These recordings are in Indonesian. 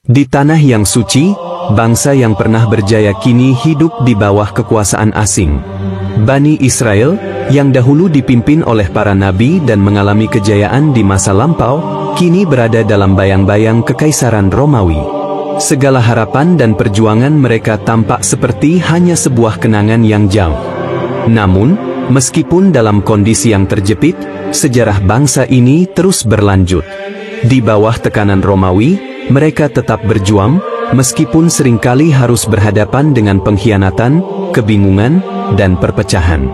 Di tanah yang suci, bangsa yang pernah berjaya kini hidup di bawah kekuasaan asing. Bani Israel, yang dahulu dipimpin oleh para nabi dan mengalami kejayaan di masa lampau, kini berada dalam bayang-bayang kekaisaran Romawi. Segala harapan dan perjuangan mereka tampak seperti hanya sebuah kenangan yang jauh. Namun, meskipun dalam kondisi yang terjepit, sejarah bangsa ini terus berlanjut. Di bawah tekanan Romawi, mereka tetap berjuang, meskipun seringkali harus berhadapan dengan pengkhianatan, kebingungan, dan perpecahan.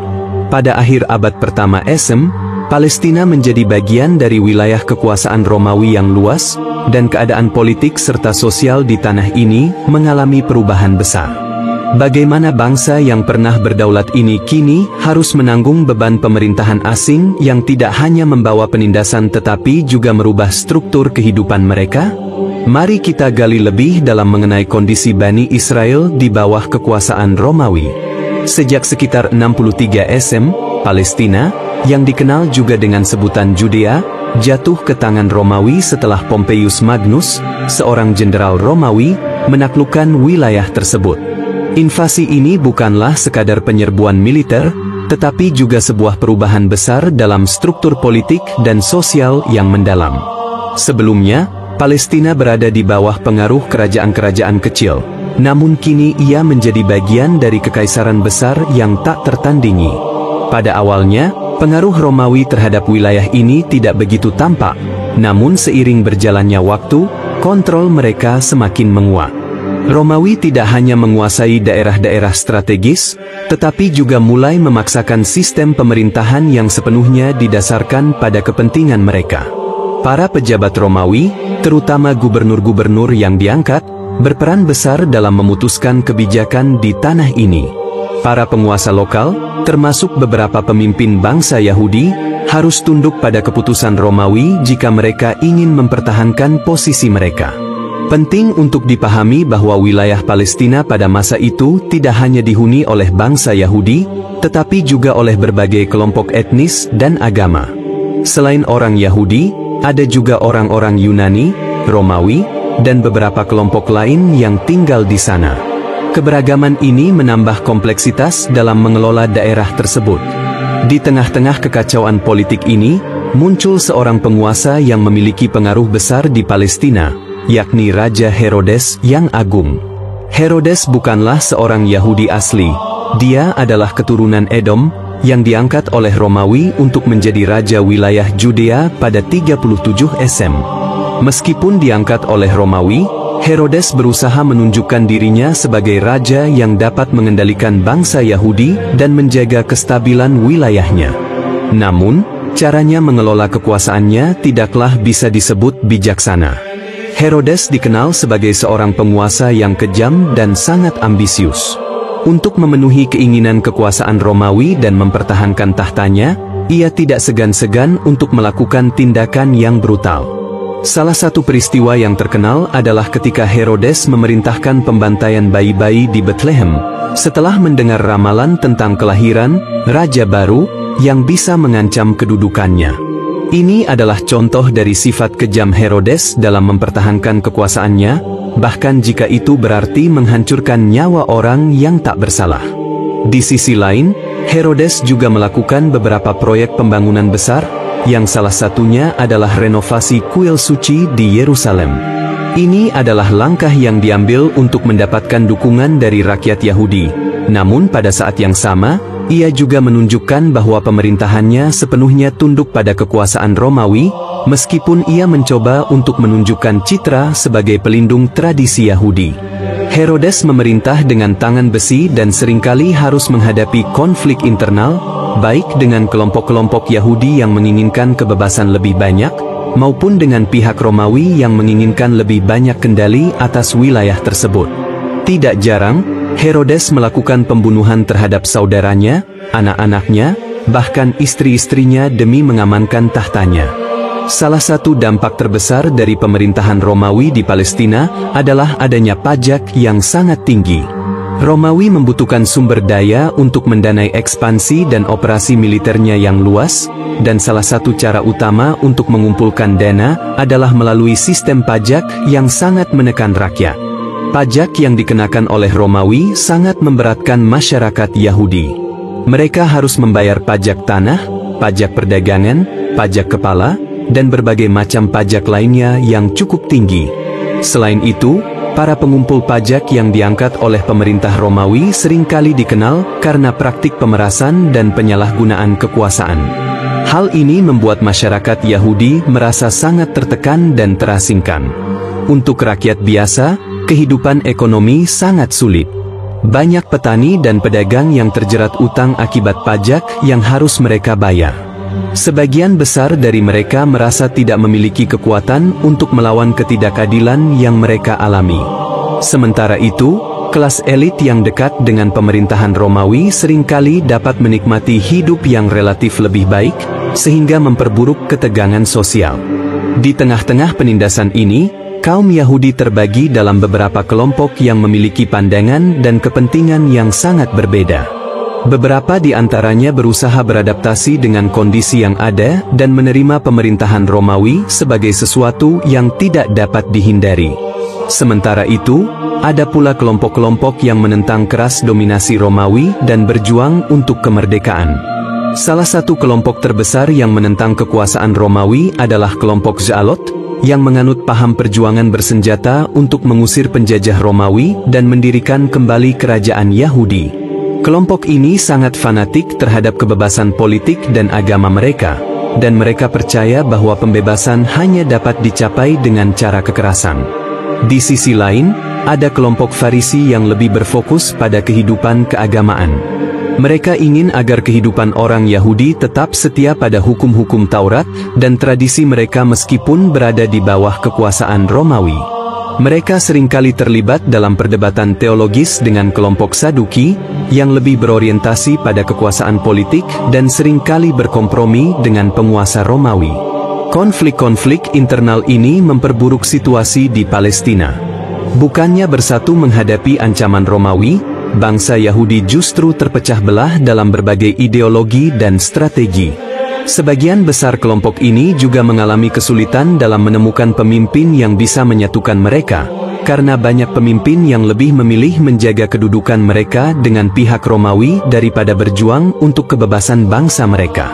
Pada akhir abad pertama SM, Palestina menjadi bagian dari wilayah kekuasaan Romawi yang luas, dan keadaan politik serta sosial di tanah ini mengalami perubahan besar. Bagaimana bangsa yang pernah berdaulat ini kini harus menanggung beban pemerintahan asing yang tidak hanya membawa penindasan tetapi juga merubah struktur kehidupan mereka? Mari kita gali lebih dalam mengenai kondisi Bani Israel di bawah kekuasaan Romawi. Sejak sekitar 63 SM, Palestina, yang dikenal juga dengan sebutan Judea, jatuh ke tangan Romawi setelah Pompeius Magnus, seorang jenderal Romawi, menaklukkan wilayah tersebut. Invasi ini bukanlah sekadar penyerbuan militer, tetapi juga sebuah perubahan besar dalam struktur politik dan sosial yang mendalam. Sebelumnya, Palestina berada di bawah pengaruh kerajaan-kerajaan kecil, namun kini ia menjadi bagian dari kekaisaran besar yang tak tertandingi. Pada awalnya, pengaruh Romawi terhadap wilayah ini tidak begitu tampak, namun seiring berjalannya waktu, kontrol mereka semakin menguat. Romawi tidak hanya menguasai daerah-daerah strategis, tetapi juga mulai memaksakan sistem pemerintahan yang sepenuhnya didasarkan pada kepentingan mereka. Para pejabat Romawi, terutama gubernur-gubernur yang diangkat, berperan besar dalam memutuskan kebijakan di tanah ini. Para penguasa lokal, termasuk beberapa pemimpin bangsa Yahudi, harus tunduk pada keputusan Romawi jika mereka ingin mempertahankan posisi mereka. Penting untuk dipahami bahwa wilayah Palestina pada masa itu tidak hanya dihuni oleh bangsa Yahudi, tetapi juga oleh berbagai kelompok etnis dan agama. Selain orang Yahudi, ada juga orang-orang Yunani, Romawi, dan beberapa kelompok lain yang tinggal di sana. Keberagaman ini menambah kompleksitas dalam mengelola daerah tersebut. Di tengah-tengah kekacauan politik ini, muncul seorang penguasa yang memiliki pengaruh besar di Palestina, yakni Raja Herodes yang Agung. Herodes bukanlah seorang Yahudi asli, dia adalah keturunan Edom, yang diangkat oleh Romawi untuk menjadi raja wilayah Judea pada 37 SM. Meskipun diangkat oleh Romawi, Herodes berusaha menunjukkan dirinya sebagai raja yang dapat mengendalikan bangsa Yahudi dan menjaga kestabilan wilayahnya. Namun, caranya mengelola kekuasaannya tidaklah bisa disebut bijaksana. Herodes dikenal sebagai seorang penguasa yang kejam dan sangat ambisius. Untuk memenuhi keinginan kekuasaan Romawi dan mempertahankan tahtanya, ia tidak segan-segan untuk melakukan tindakan yang brutal. Salah satu peristiwa yang terkenal adalah ketika Herodes memerintahkan pembantaian bayi-bayi di Bethlehem, setelah mendengar ramalan tentang kelahiran raja baru yang bisa mengancam kedudukannya. Ini adalah contoh dari sifat kejam Herodes dalam mempertahankan kekuasaannya, bahkan jika itu berarti menghancurkan nyawa orang yang tak bersalah. Di sisi lain, Herodes juga melakukan beberapa proyek pembangunan besar, yang salah satunya adalah renovasi kuil suci di Yerusalem. Ini adalah langkah yang diambil untuk mendapatkan dukungan dari rakyat Yahudi. Namun pada saat yang sama, ia juga menunjukkan bahwa pemerintahannya sepenuhnya tunduk pada kekuasaan Romawi, meskipun ia mencoba untuk menunjukkan citra sebagai pelindung tradisi Yahudi. Herodes memerintah dengan tangan besi dan seringkali harus menghadapi konflik internal, baik dengan kelompok-kelompok Yahudi yang menginginkan kebebasan lebih banyak, maupun dengan pihak Romawi yang menginginkan lebih banyak kendali atas wilayah tersebut. Tidak jarang, Herodes melakukan pembunuhan terhadap saudaranya, anak-anaknya, bahkan istri-istrinya demi mengamankan tahtanya. Salah satu dampak terbesar dari pemerintahan Romawi di Palestina adalah adanya pajak yang sangat tinggi. Romawi membutuhkan sumber daya untuk mendanai ekspansi dan operasi militernya yang luas, dan salah satu cara utama untuk mengumpulkan dana adalah melalui sistem pajak yang sangat menekan rakyat. Pajak yang dikenakan oleh Romawi sangat memberatkan masyarakat Yahudi. Mereka harus membayar pajak tanah, pajak perdagangan, pajak kepala, dan berbagai macam pajak lainnya yang cukup tinggi. Selain itu, para pengumpul pajak yang diangkat oleh pemerintah Romawi seringkali dikenal karena praktik pemerasan dan penyalahgunaan kekuasaan. Hal ini membuat masyarakat Yahudi merasa sangat tertekan dan terasingkan. Untuk rakyat biasa, kehidupan ekonomi sangat sulit. Banyak petani dan pedagang yang terjerat utang akibat pajak yang harus mereka bayar. Sebagian besar dari mereka merasa tidak memiliki kekuatan untuk melawan ketidakadilan yang mereka alami. Sementara itu, kelas elit yang dekat dengan pemerintahan Romawi seringkali dapat menikmati hidup yang relatif lebih baik, sehingga memperburuk ketegangan sosial. Di tengah-tengah penindasan ini, kaum Yahudi terbagi dalam beberapa kelompok yang memiliki pandangan dan kepentingan yang sangat berbeda. Beberapa di antaranya berusaha beradaptasi dengan kondisi yang ada dan menerima pemerintahan Romawi sebagai sesuatu yang tidak dapat dihindari. Sementara itu, ada pula kelompok-kelompok yang menentang keras dominasi Romawi dan berjuang untuk kemerdekaan. Salah satu kelompok terbesar yang menentang kekuasaan Romawi adalah kelompok Zalot, yang menganut paham perjuangan bersenjata untuk mengusir penjajah Romawi dan mendirikan kembali kerajaan Yahudi. Kelompok ini sangat fanatik terhadap kebebasan politik dan agama mereka, dan mereka percaya bahwa pembebasan hanya dapat dicapai dengan cara kekerasan. Di sisi lain, ada kelompok Farisi yang lebih berfokus pada kehidupan keagamaan. Mereka ingin agar kehidupan orang Yahudi tetap setia pada hukum-hukum Taurat dan tradisi mereka meskipun berada di bawah kekuasaan Romawi. Mereka seringkali terlibat dalam perdebatan teologis dengan kelompok Saduki, yang lebih berorientasi pada kekuasaan politik dan seringkali berkompromi dengan penguasa Romawi. Konflik-konflik internal ini memperburuk situasi di Palestina. Bukannya bersatu menghadapi ancaman Romawi, bangsa Yahudi justru terpecah belah dalam berbagai ideologi dan strategi. Sebagian besar kelompok ini juga mengalami kesulitan dalam menemukan pemimpin yang bisa menyatukan mereka, karena banyak pemimpin yang lebih memilih menjaga kedudukan mereka dengan pihak Romawi daripada berjuang untuk kebebasan bangsa mereka.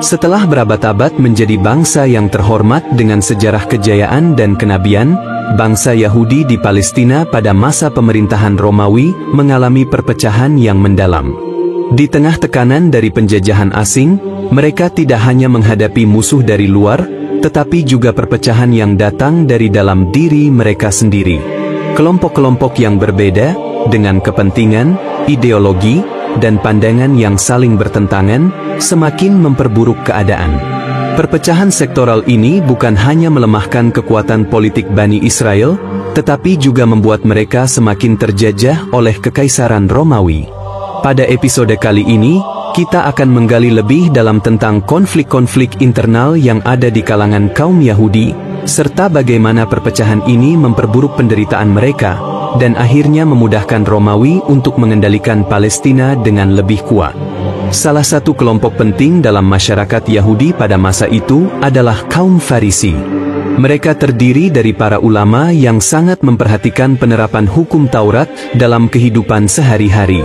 Setelah berabad-abad menjadi bangsa yang terhormat dengan sejarah kejayaan dan kenabian, bangsa Yahudi di Palestina pada masa pemerintahan Romawi mengalami perpecahan yang mendalam. Di tengah tekanan dari penjajahan asing, mereka tidak hanya menghadapi musuh dari luar, tetapi juga perpecahan yang datang dari dalam diri mereka sendiri. Kelompok-kelompok yang berbeda, dengan kepentingan, ideologi, dan pandangan yang saling bertentangan, semakin memperburuk keadaan. Perpecahan sektoral ini bukan hanya melemahkan kekuatan politik Bani Israel, tetapi juga membuat mereka semakin terjajah oleh Kekaisaran Romawi. Pada episode kali ini, kita akan menggali lebih dalam tentang konflik-konflik internal yang ada di kalangan kaum Yahudi, serta bagaimana perpecahan ini memperburuk penderitaan mereka, dan akhirnya memudahkan Romawi untuk mengendalikan Palestina dengan lebih kuat. Salah satu kelompok penting dalam masyarakat Yahudi pada masa itu adalah kaum Farisi. Mereka terdiri dari para ulama yang sangat memperhatikan penerapan hukum Taurat dalam kehidupan sehari-hari.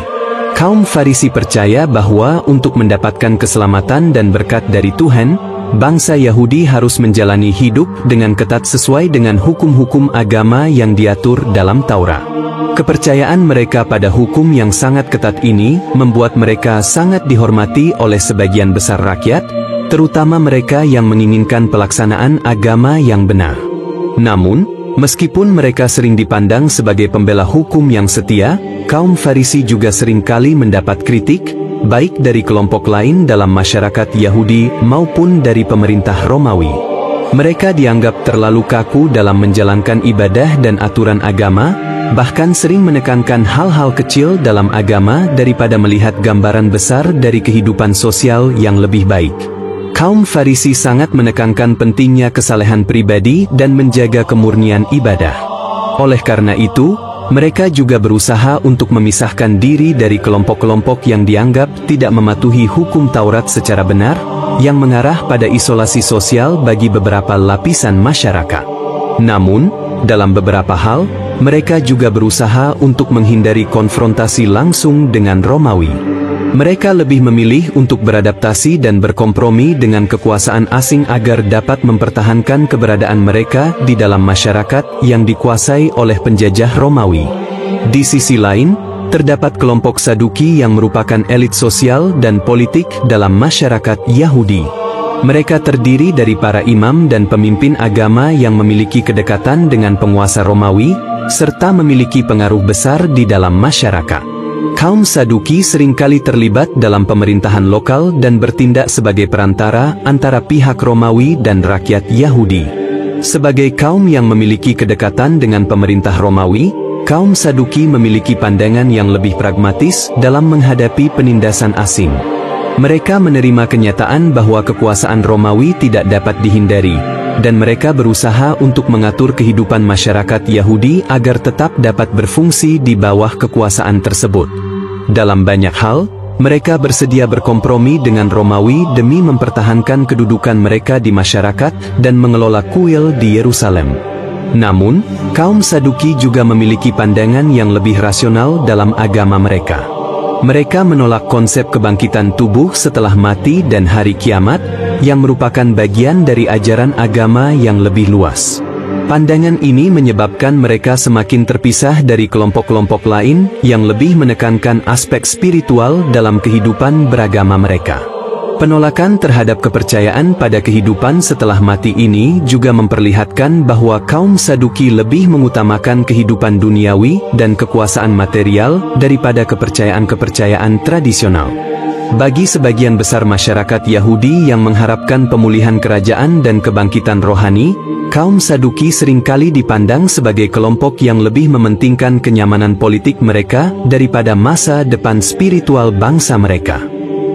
Kaum Farisi percaya bahwa untuk mendapatkan keselamatan dan berkat dari Tuhan, bangsa Yahudi harus menjalani hidup dengan ketat sesuai dengan hukum-hukum agama yang diatur dalam Taurat. Kepercayaan mereka pada hukum yang sangat ketat ini membuat mereka sangat dihormati oleh sebagian besar rakyat, terutama mereka yang menginginkan pelaksanaan agama yang benar. Namun, meskipun mereka sering dipandang sebagai pembela hukum yang setia, kaum Farisi juga seringkali mendapat kritik, baik dari kelompok lain dalam masyarakat Yahudi maupun dari pemerintah Romawi. Mereka dianggap terlalu kaku dalam menjalankan ibadah dan aturan agama, bahkan sering menekankan hal-hal kecil dalam agama daripada melihat gambaran besar dari kehidupan sosial yang lebih baik. Kaum Farisi sangat menekankan pentingnya kesalehan pribadi dan menjaga kemurnian ibadah. Oleh karena itu, Mereka juga berusaha untuk memisahkan diri dari kelompok-kelompok yang dianggap tidak mematuhi hukum Taurat secara benar, yang mengarah pada isolasi sosial bagi beberapa lapisan masyarakat. Namun, dalam beberapa hal, mereka juga berusaha untuk menghindari konfrontasi langsung dengan Romawi. Mereka lebih memilih untuk beradaptasi dan berkompromi dengan kekuasaan asing agar dapat mempertahankan keberadaan mereka di dalam masyarakat yang dikuasai oleh penjajah Romawi. Di sisi lain, terdapat kelompok Saduki yang merupakan elit sosial dan politik dalam masyarakat Yahudi. Mereka terdiri dari para imam dan pemimpin agama yang memiliki kedekatan dengan penguasa Romawi, serta memiliki pengaruh besar di dalam masyarakat. Kaum Saduki seringkali terlibat dalam pemerintahan lokal dan bertindak sebagai perantara antara pihak Romawi dan rakyat Yahudi. Sebagai kaum yang memiliki kedekatan dengan pemerintah Romawi, kaum Saduki memiliki pandangan yang lebih pragmatis dalam menghadapi penindasan asing. Mereka menerima kenyataan bahwa kekuasaan Romawi tidak dapat dihindari, dan mereka berusaha untuk mengatur kehidupan masyarakat Yahudi agar tetap dapat berfungsi di bawah kekuasaan tersebut. Dalam banyak hal, mereka bersedia berkompromi dengan Romawi demi mempertahankan kedudukan mereka di masyarakat dan mengelola kuil di Yerusalem. Namun, kaum Saduki juga memiliki pandangan yang lebih rasional dalam agama mereka. Mereka menolak konsep kebangkitan tubuh setelah mati dan hari kiamat, yang merupakan bagian dari ajaran agama yang lebih luas. Pandangan ini menyebabkan mereka semakin terpisah dari kelompok-kelompok lain yang lebih menekankan aspek spiritual dalam kehidupan beragama mereka. Penolakan terhadap kepercayaan pada kehidupan setelah mati ini juga memperlihatkan bahwa kaum Saduki lebih mengutamakan kehidupan duniawi dan kekuasaan material daripada kepercayaan-kepercayaan tradisional. Bagi sebagian besar masyarakat Yahudi yang mengharapkan pemulihan kerajaan dan kebangkitan rohani, kaum Saduki seringkali dipandang sebagai kelompok yang lebih mementingkan kenyamanan politik mereka daripada masa depan spiritual bangsa mereka.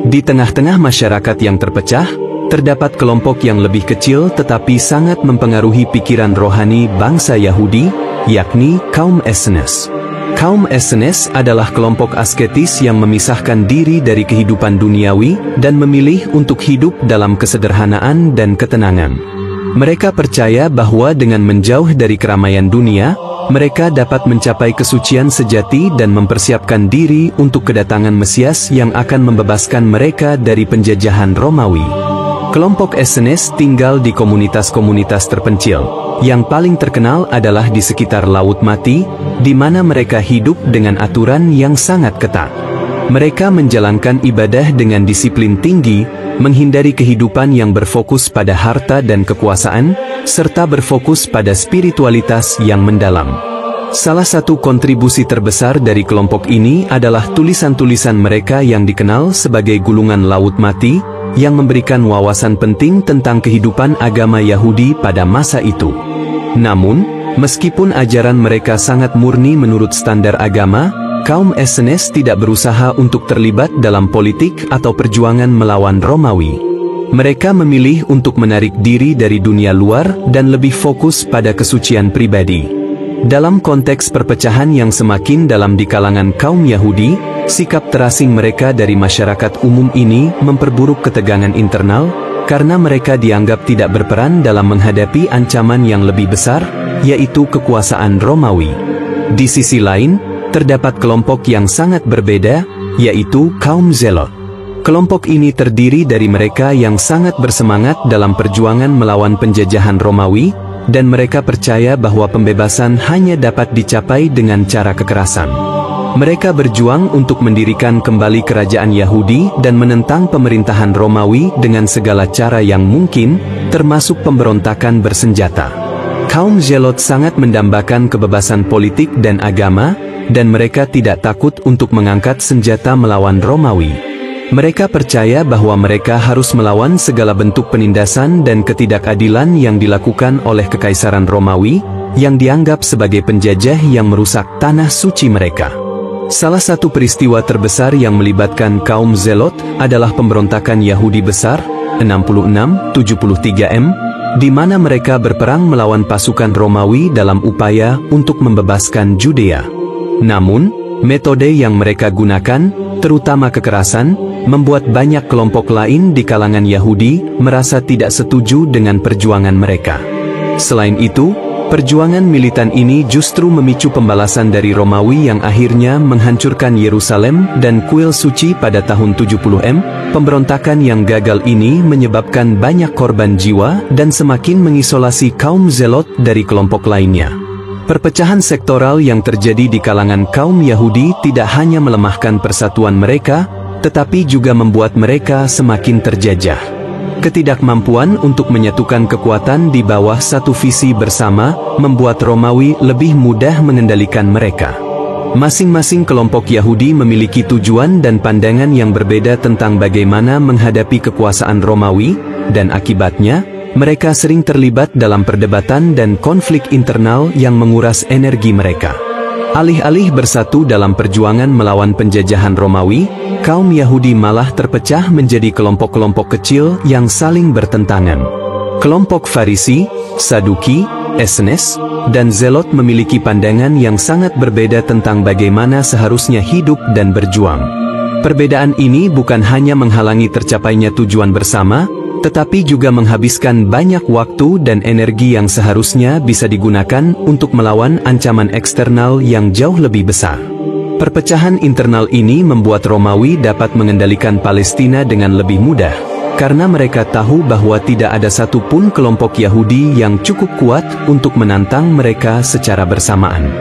Di tengah-tengah masyarakat yang terpecah, terdapat kelompok yang lebih kecil tetapi sangat mempengaruhi pikiran rohani bangsa Yahudi, yakni kaum Essenes. Kaum Essenes adalah kelompok asketis yang memisahkan diri dari kehidupan duniawi dan memilih untuk hidup dalam kesederhanaan dan ketenangan. Mereka percaya bahwa dengan menjauh dari keramaian dunia, mereka dapat mencapai kesucian sejati dan mempersiapkan diri untuk kedatangan Mesias yang akan membebaskan mereka dari penjajahan Romawi. Kelompok Essenes tinggal di komunitas-komunitas terpencil. Yang paling terkenal adalah di sekitar Laut Mati, di mana mereka hidup dengan aturan yang sangat ketat. Mereka menjalankan ibadah dengan disiplin tinggi, menghindari kehidupan yang berfokus pada harta dan kekuasaan, serta berfokus pada spiritualitas yang mendalam. Salah satu kontribusi terbesar dari kelompok ini adalah tulisan-tulisan mereka yang dikenal sebagai Gulungan Laut Mati, yang memberikan wawasan penting tentang kehidupan agama Yahudi pada masa itu. Namun, meskipun ajaran mereka sangat murni menurut standar agama, kaum Essenes tidak berusaha untuk terlibat dalam politik atau perjuangan melawan Romawi. Mereka memilih untuk menarik diri dari dunia luar dan lebih fokus pada kesucian pribadi. Dalam konteks perpecahan yang semakin dalam di kalangan kaum Yahudi, sikap terasing mereka dari masyarakat umum ini memperburuk ketegangan internal, karena mereka dianggap tidak berperan dalam menghadapi ancaman yang lebih besar, yaitu kekuasaan Romawi. Di sisi lain, terdapat kelompok yang sangat berbeda, yaitu kaum Zelot. Kelompok ini terdiri dari mereka yang sangat bersemangat dalam perjuangan melawan penjajahan Romawi, dan mereka percaya bahwa pembebasan hanya dapat dicapai dengan cara kekerasan. Mereka berjuang untuk mendirikan kembali kerajaan Yahudi dan menentang pemerintahan Romawi dengan segala cara yang mungkin, termasuk pemberontakan bersenjata. Kaum Zelot sangat mendambakan kebebasan politik dan agama, dan mereka tidak takut untuk mengangkat senjata melawan Romawi. Mereka percaya bahwa mereka harus melawan segala bentuk penindasan dan ketidakadilan yang dilakukan oleh Kekaisaran Romawi, yang dianggap sebagai penjajah yang merusak tanah suci mereka. Salah satu peristiwa terbesar yang melibatkan kaum Zelot adalah pemberontakan Yahudi besar, 66-73 M, di mana mereka berperang melawan pasukan Romawi dalam upaya untuk membebaskan Judea. Namun, metode yang mereka gunakan, terutama kekerasan, membuat banyak kelompok lain di kalangan Yahudi merasa tidak setuju dengan perjuangan mereka. Selain itu, perjuangan militan ini justru memicu pembalasan dari Romawi yang akhirnya menghancurkan Yerusalem dan kuil suci pada tahun 70 Pemberontakan yang gagal ini menyebabkan banyak korban jiwa dan semakin mengisolasi kaum Zelot dari kelompok lainnya. Perpecahan sektoral yang terjadi di kalangan kaum Yahudi tidak hanya melemahkan persatuan mereka, tetapi juga membuat mereka semakin terjajah. Ketidakmampuan untuk menyatukan kekuatan di bawah satu visi bersama membuat Romawi lebih mudah mengendalikan mereka. Masing-masing kelompok Yahudi memiliki tujuan dan pandangan yang berbeda tentang bagaimana menghadapi kekuasaan Romawi, dan akibatnya, mereka sering terlibat dalam perdebatan dan konflik internal yang menguras energi mereka. Alih-alih bersatu dalam perjuangan melawan penjajahan Romawi, kaum Yahudi malah terpecah menjadi kelompok-kelompok kecil yang saling bertentangan. Kelompok Farisi, Saduki, Essenes, dan Zelot memiliki pandangan yang sangat berbeda tentang bagaimana seharusnya hidup dan berjuang. Perbedaan ini bukan hanya menghalangi tercapainya tujuan bersama, tetapi juga menghabiskan banyak waktu dan energi yang seharusnya bisa digunakan untuk melawan ancaman eksternal yang jauh lebih besar. Perpecahan internal ini membuat Romawi dapat mengendalikan Palestina dengan lebih mudah, karena mereka tahu bahwa tidak ada satupun kelompok Yahudi yang cukup kuat untuk menantang mereka secara bersamaan.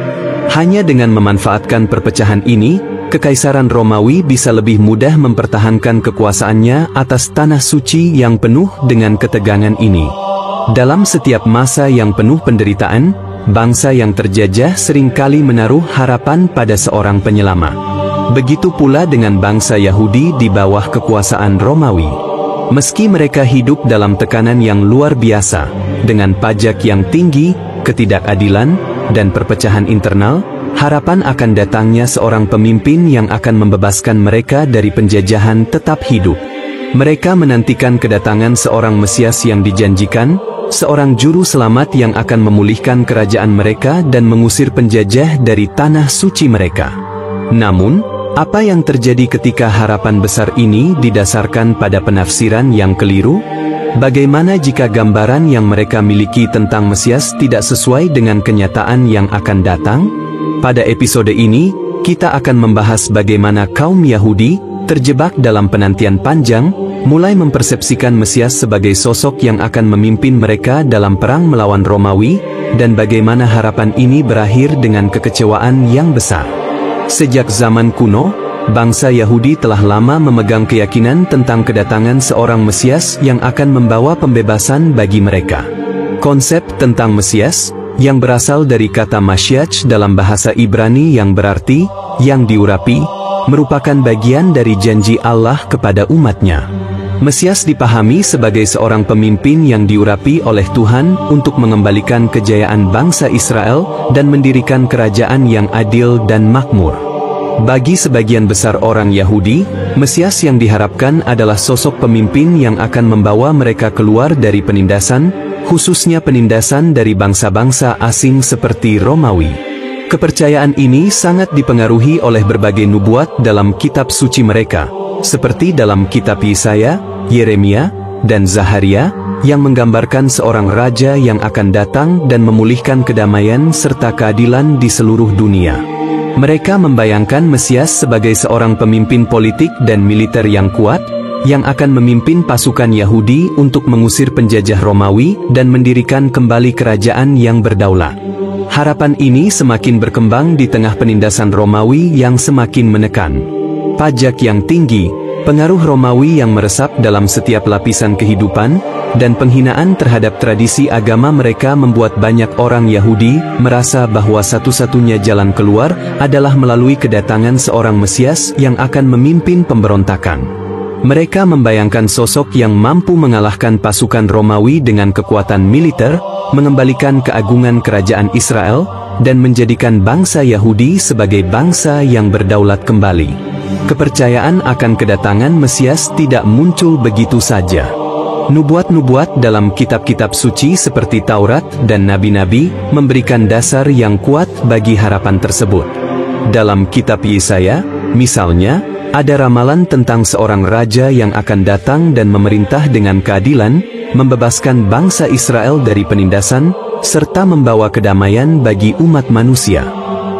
Hanya dengan memanfaatkan perpecahan ini, Kekaisaran Romawi bisa lebih mudah mempertahankan kekuasaannya atas tanah suci yang penuh dengan ketegangan ini. Dalam setiap masa yang penuh penderitaan, bangsa yang terjajah seringkali menaruh harapan pada seorang penyelamat. Begitu pula dengan bangsa Yahudi di bawah kekuasaan Romawi. Meski mereka hidup dalam tekanan yang luar biasa, dengan pajak yang tinggi, ketidakadilan, dan perpecahan internal, harapan akan datangnya seorang pemimpin yang akan membebaskan mereka dari penjajahan tetap hidup. Mereka menantikan kedatangan seorang Mesias yang dijanjikan, seorang juru selamat yang akan memulihkan kerajaan mereka dan mengusir penjajah dari tanah suci mereka. Namun, apa yang terjadi ketika harapan besar ini didasarkan pada penafsiran yang keliru? Bagaimana jika gambaran yang mereka miliki tentang Mesias tidak sesuai dengan kenyataan yang akan datang? Pada episode ini, kita akan membahas bagaimana kaum Yahudi terjebak dalam penantian panjang, mulai mempersepsikan Mesias sebagai sosok yang akan memimpin mereka dalam perang melawan Romawi, dan bagaimana harapan ini berakhir dengan kekecewaan yang besar. Sejak zaman kuno, bangsa Yahudi telah lama memegang keyakinan tentang kedatangan seorang Mesias yang akan membawa pembebasan bagi mereka. Konsep tentang Mesias, yang berasal dari kata Mashiach dalam bahasa Ibrani yang berarti, yang diurapi, merupakan bagian dari janji Allah kepada umatnya. Mesias dipahami sebagai seorang pemimpin yang diurapi oleh Tuhan untuk mengembalikan kejayaan bangsa Israel dan mendirikan kerajaan yang adil dan makmur. Bagi sebagian besar orang Yahudi, Mesias yang diharapkan adalah sosok pemimpin yang akan membawa mereka keluar dari penindasan, khususnya penindasan dari bangsa-bangsa asing seperti Romawi. Kepercayaan ini sangat dipengaruhi oleh berbagai nubuat dalam kitab suci mereka, seperti dalam kitab Yesaya, Yeremia, dan Zaharia, yang menggambarkan seorang raja yang akan datang dan memulihkan kedamaian serta keadilan di seluruh dunia. Mereka membayangkan Mesias sebagai seorang pemimpin politik dan militer yang kuat, yang akan memimpin pasukan Yahudi untuk mengusir penjajah Romawi dan mendirikan kembali kerajaan yang berdaulat. Harapan ini semakin berkembang di tengah penindasan Romawi yang semakin menekan. Pajak yang tinggi, pengaruh Romawi yang meresap dalam setiap lapisan kehidupan, dan penghinaan terhadap tradisi agama mereka membuat banyak orang Yahudi merasa bahwa satu-satunya jalan keluar adalah melalui kedatangan seorang Mesias yang akan memimpin pemberontakan. Mereka membayangkan sosok yang mampu mengalahkan pasukan Romawi dengan kekuatan militer, mengembalikan keagungan kerajaan Israel, dan menjadikan bangsa Yahudi sebagai bangsa yang berdaulat kembali. Kepercayaan akan kedatangan Mesias tidak muncul begitu saja. Nubuat-nubuat dalam kitab-kitab suci seperti Taurat dan Nabi-Nabi memberikan dasar yang kuat bagi harapan tersebut. Dalam kitab Yesaya, misalnya, ada ramalan tentang seorang raja yang akan datang dan memerintah dengan keadilan, membebaskan bangsa Israel dari penindasan, serta membawa kedamaian bagi umat manusia.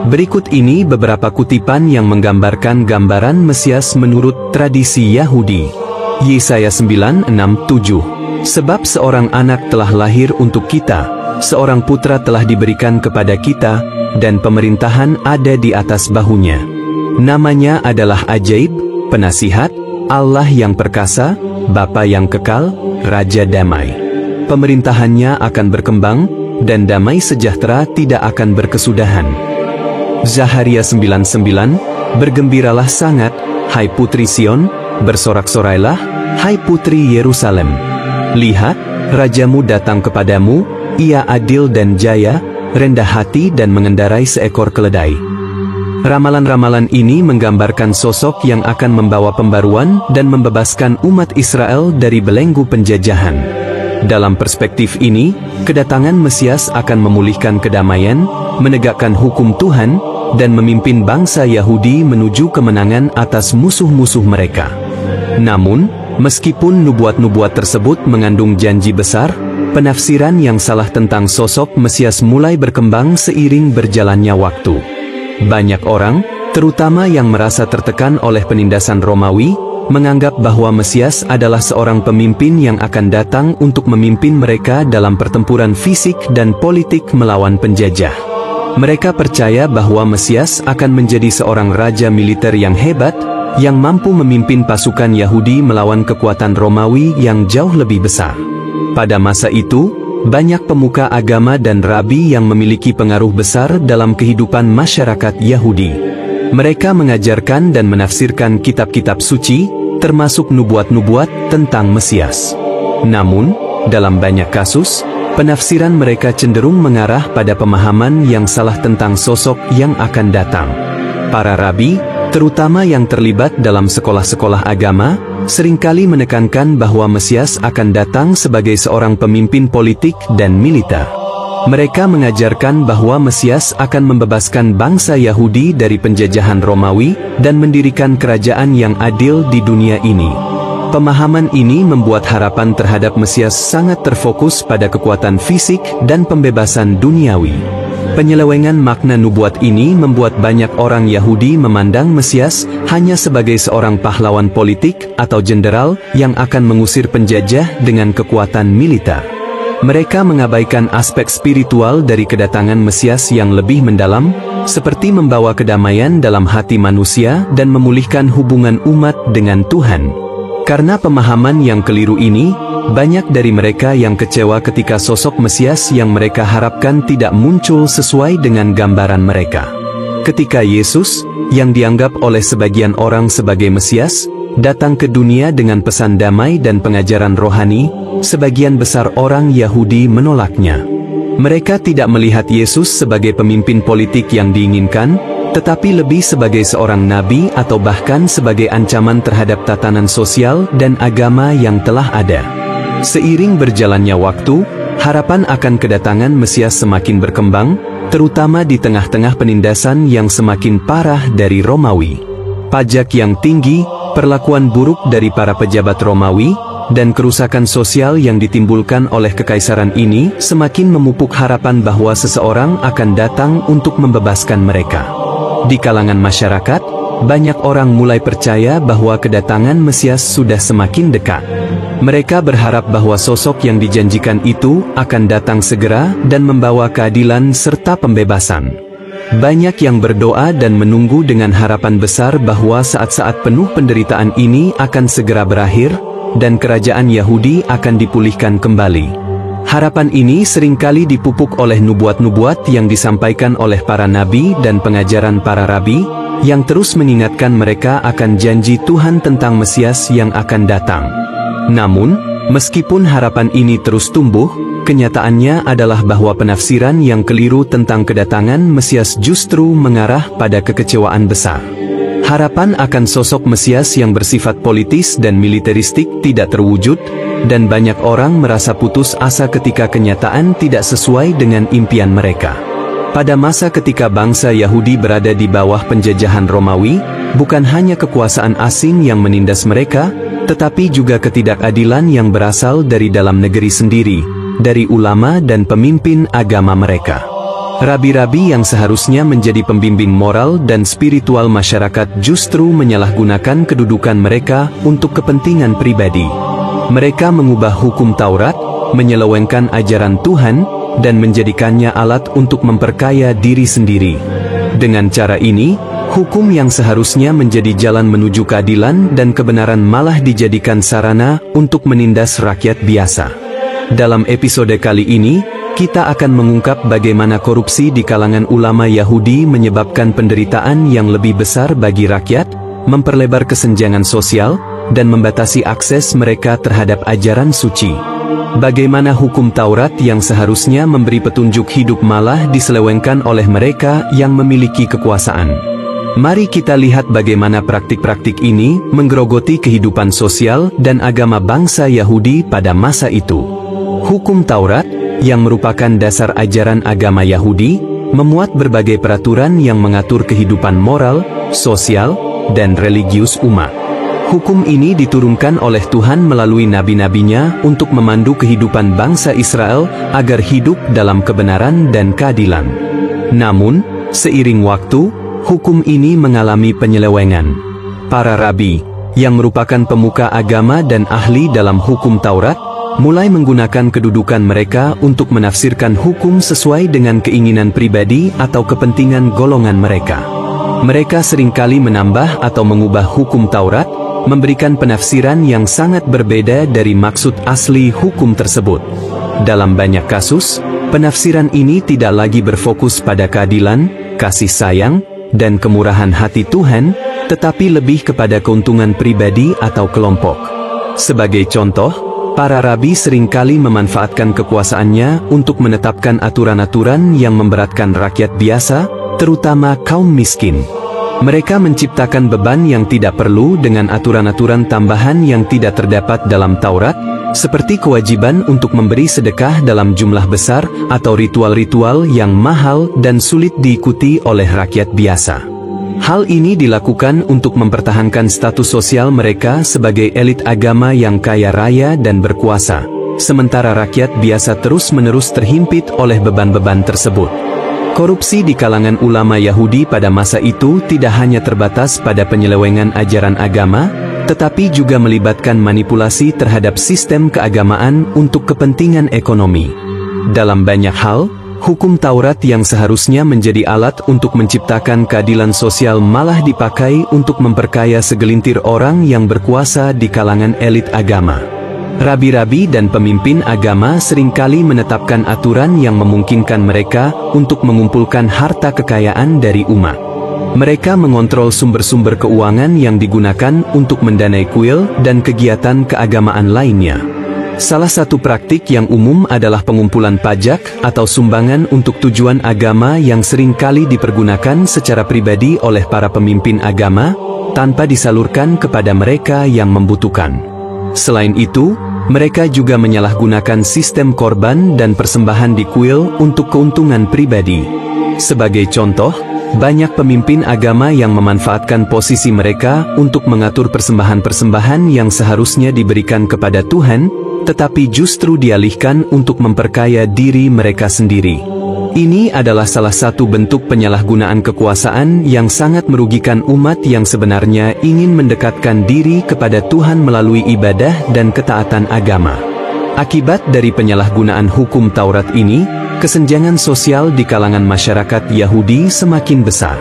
Berikut ini beberapa kutipan yang menggambarkan gambaran Mesias menurut tradisi Yahudi. Yesaya 9:6-7. Sebab seorang anak telah lahir untuk kita, seorang putra telah diberikan kepada kita, dan pemerintahan ada di atas bahunya. Namanya adalah Ajaib, Penasihat, Allah yang perkasa, Bapa yang kekal, Raja damai. Pemerintahannya akan berkembang, dan damai sejahtera tidak akan berkesudahan. Zaharia 9:9, bergembiralah sangat, hai putri Sion, bersorak-sorailah, hai putri Yerusalem. Lihat, rajamu datang kepadamu, ia adil dan jaya, rendah hati dan mengendarai seekor keledai. Ramalan-ramalan ini menggambarkan sosok yang akan membawa pembaruan dan membebaskan umat Israel dari belenggu penjajahan. Dalam perspektif ini, kedatangan Mesias akan memulihkan kedamaian, menegakkan hukum Tuhan, dan memimpin bangsa Yahudi menuju kemenangan atas musuh-musuh mereka. Namun, meskipun nubuat-nubuat tersebut mengandung janji besar, penafsiran yang salah tentang sosok Mesias mulai berkembang seiring berjalannya waktu. Banyak orang, terutama yang merasa tertekan oleh penindasan Romawi, menganggap bahwa Mesias adalah seorang pemimpin yang akan datang untuk memimpin mereka dalam pertempuran fisik dan politik melawan penjajah. Mereka percaya bahwa Mesias akan menjadi seorang raja militer yang hebat, yang mampu memimpin pasukan Yahudi melawan kekuatan Romawi yang jauh lebih besar. Pada masa itu, banyak pemuka agama dan rabi yang memiliki pengaruh besar dalam kehidupan masyarakat Yahudi. Mereka mengajarkan dan menafsirkan kitab-kitab suci, termasuk nubuat-nubuat tentang Mesias. Namun, dalam banyak kasus, penafsiran mereka cenderung mengarah pada pemahaman yang salah tentang sosok yang akan datang. Para rabi, terutama yang terlibat dalam sekolah-sekolah agama, seringkali menekankan bahwa Mesias akan datang sebagai seorang pemimpin politik dan militer. Mereka mengajarkan bahwa Mesias akan membebaskan bangsa Yahudi dari penjajahan Romawi dan mendirikan kerajaan yang adil di dunia ini. Pemahaman ini membuat harapan terhadap Mesias sangat terfokus pada kekuatan fisik dan pembebasan duniawi. Penyelewengan makna nubuat ini membuat banyak orang Yahudi memandang Mesias hanya sebagai seorang pahlawan politik atau jenderal yang akan mengusir penjajah dengan kekuatan militer. Mereka mengabaikan aspek spiritual dari kedatangan Mesias yang lebih mendalam, seperti membawa kedamaian dalam hati manusia dan memulihkan hubungan umat dengan Tuhan. Karena pemahaman yang keliru ini, banyak dari mereka yang kecewa ketika sosok Mesias yang mereka harapkan tidak muncul sesuai dengan gambaran mereka. Ketika Yesus, yang dianggap oleh sebagian orang sebagai Mesias, datang ke dunia dengan pesan damai dan pengajaran rohani, sebagian besar orang Yahudi menolaknya. Mereka tidak melihat Yesus sebagai pemimpin politik yang diinginkan, tetapi lebih sebagai seorang nabi atau bahkan sebagai ancaman terhadap tatanan sosial dan agama yang telah ada. Seiring berjalannya waktu, harapan akan kedatangan Mesias semakin berkembang, terutama di tengah-tengah penindasan yang semakin parah dari Romawi. Pajak yang tinggi, perlakuan buruk dari para pejabat Romawi, dan kerusakan sosial yang ditimbulkan oleh kekaisaran ini semakin memupuk harapan bahwa seseorang akan datang untuk membebaskan mereka. Di kalangan masyarakat, banyak orang mulai percaya bahwa kedatangan Mesias sudah semakin dekat. Mereka berharap bahwa sosok yang dijanjikan itu akan datang segera dan membawa keadilan serta pembebasan. Banyak yang berdoa dan menunggu dengan harapan besar bahwa saat-saat penuh penderitaan ini akan segera berakhir, dan kerajaan Yahudi akan dipulihkan kembali. Harapan ini seringkali dipupuk oleh nubuat-nubuat yang disampaikan oleh para nabi dan pengajaran para rabi, yang terus mengingatkan mereka akan janji Tuhan tentang Mesias yang akan datang. Namun, meskipun harapan ini terus tumbuh, kenyataannya adalah bahwa penafsiran yang keliru tentang kedatangan Mesias justru mengarah pada kekecewaan besar. Harapan akan sosok Mesias yang bersifat politis dan militeristik tidak terwujud, dan banyak orang merasa putus asa ketika kenyataan tidak sesuai dengan impian mereka. Pada masa ketika bangsa Yahudi berada di bawah penjajahan Romawi, bukan hanya kekuasaan asing yang menindas mereka, tetapi juga ketidakadilan yang berasal dari dalam negeri sendiri, dari ulama dan pemimpin agama mereka. Rabi-rabi yang seharusnya menjadi pembimbing moral dan spiritual masyarakat justru menyalahgunakan kedudukan mereka untuk kepentingan pribadi. Mereka mengubah hukum Taurat, menyelewengkan ajaran Tuhan, dan menjadikannya alat untuk memperkaya diri sendiri. Dengan cara ini, hukum yang seharusnya menjadi jalan menuju keadilan dan kebenaran malah dijadikan sarana untuk menindas rakyat biasa. Dalam episode kali ini, kita akan mengungkap bagaimana korupsi di kalangan ulama Yahudi menyebabkan penderitaan yang lebih besar bagi rakyat, memperlebar kesenjangan sosial, dan membatasi akses mereka terhadap ajaran suci. Bagaimana hukum Taurat yang seharusnya memberi petunjuk hidup malah diselewengkan oleh mereka yang memiliki kekuasaan. Mari kita lihat bagaimana praktik-praktik ini menggerogoti kehidupan sosial dan agama bangsa Yahudi pada masa itu. Hukum Taurat, yang merupakan dasar ajaran agama Yahudi, memuat berbagai peraturan yang mengatur kehidupan moral, sosial, dan religius umat. Hukum ini diturunkan oleh Tuhan melalui nabi-nabinya untuk memandu kehidupan bangsa Israel agar hidup dalam kebenaran dan keadilan. Namun, seiring waktu, hukum ini mengalami penyelewengan. Para rabi, yang merupakan pemuka agama dan ahli dalam hukum Taurat, mulai menggunakan kedudukan mereka untuk menafsirkan hukum sesuai dengan keinginan pribadi atau kepentingan golongan mereka. Mereka seringkali menambah atau mengubah hukum Taurat, memberikan penafsiran yang sangat berbeda dari maksud asli hukum tersebut. Dalam banyak kasus, penafsiran ini tidak lagi berfokus pada keadilan, kasih sayang, dan kemurahan hati Tuhan, tetapi lebih kepada keuntungan pribadi atau kelompok. Sebagai contoh, para rabi seringkali memanfaatkan kekuasaannya untuk menetapkan aturan-aturan yang memberatkan rakyat biasa, terutama kaum miskin. Mereka menciptakan beban yang tidak perlu dengan aturan-aturan tambahan yang tidak terdapat dalam Taurat, seperti kewajiban untuk memberi sedekah dalam jumlah besar atau ritual-ritual yang mahal dan sulit diikuti oleh rakyat biasa. Hal ini dilakukan untuk mempertahankan status sosial mereka sebagai elit agama yang kaya raya dan berkuasa, sementara rakyat biasa terus-menerus terhimpit oleh beban-beban tersebut. Korupsi di kalangan ulama Yahudi pada masa itu tidak hanya terbatas pada penyelewengan ajaran agama, tetapi juga melibatkan manipulasi terhadap sistem keagamaan untuk kepentingan ekonomi. Dalam banyak hal, hukum Taurat yang seharusnya menjadi alat untuk menciptakan keadilan sosial malah dipakai untuk memperkaya segelintir orang yang berkuasa di kalangan elit agama. Rabi-rabi dan pemimpin agama seringkali menetapkan aturan yang memungkinkan mereka untuk mengumpulkan harta kekayaan dari umat. Mereka mengontrol sumber-sumber keuangan yang digunakan untuk mendanai kuil dan kegiatan keagamaan lainnya. Salah satu praktik yang umum adalah pengumpulan pajak atau sumbangan untuk tujuan agama yang seringkali dipergunakan secara pribadi oleh para pemimpin agama, tanpa disalurkan kepada mereka yang membutuhkan. Selain itu, mereka juga menyalahgunakan sistem korban dan persembahan di kuil untuk keuntungan pribadi. Sebagai contoh, banyak pemimpin agama yang memanfaatkan posisi mereka untuk mengatur persembahan-persembahan yang seharusnya diberikan kepada Tuhan, tetapi justru dialihkan untuk memperkaya diri mereka sendiri. Ini adalah salah satu bentuk penyalahgunaan kekuasaan yang sangat merugikan umat yang sebenarnya ingin mendekatkan diri kepada Tuhan melalui ibadah dan ketaatan agama. Akibat dari penyalahgunaan hukum Taurat ini, kesenjangan sosial di kalangan masyarakat Yahudi semakin besar.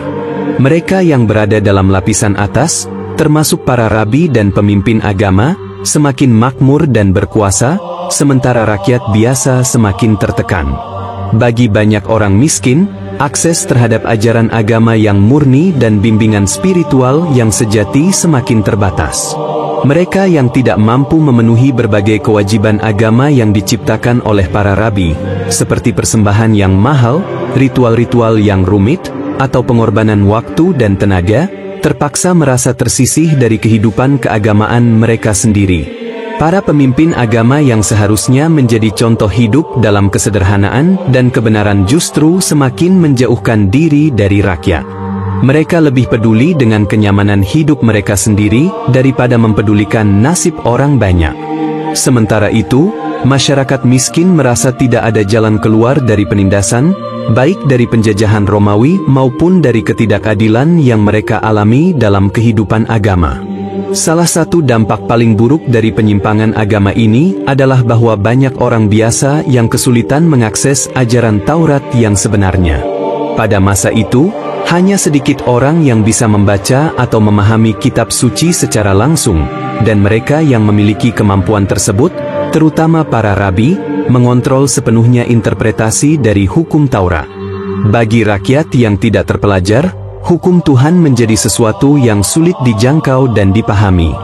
Mereka yang berada dalam lapisan atas, termasuk para rabi dan pemimpin agama, semakin makmur dan berkuasa, sementara rakyat biasa semakin tertekan. Bagi banyak orang miskin, akses terhadap ajaran agama yang murni dan bimbingan spiritual yang sejati semakin terbatas. Mereka yang tidak mampu memenuhi berbagai kewajiban agama yang diciptakan oleh para rabi, seperti persembahan yang mahal, ritual-ritual yang rumit, atau pengorbanan waktu dan tenaga, terpaksa merasa tersisih dari kehidupan keagamaan mereka sendiri. Para pemimpin agama yang seharusnya menjadi contoh hidup dalam kesederhanaan dan kebenaran justru semakin menjauhkan diri dari rakyat. Mereka lebih peduli dengan kenyamanan hidup mereka sendiri daripada mempedulikan nasib orang banyak. Sementara itu, masyarakat miskin merasa tidak ada jalan keluar dari penindasan, baik dari penjajahan Romawi maupun dari ketidakadilan yang mereka alami dalam kehidupan agama. Salah satu dampak paling buruk dari penyimpangan agama ini adalah bahwa banyak orang biasa yang kesulitan mengakses ajaran Taurat yang sebenarnya. Pada masa itu, hanya sedikit orang yang bisa membaca atau memahami kitab suci secara langsung, dan mereka yang memiliki kemampuan tersebut, terutama para rabi, mengontrol sepenuhnya interpretasi dari hukum Taurat. Bagi rakyat yang tidak terpelajar, hukum Tuhan menjadi sesuatu yang sulit dijangkau dan dipahami.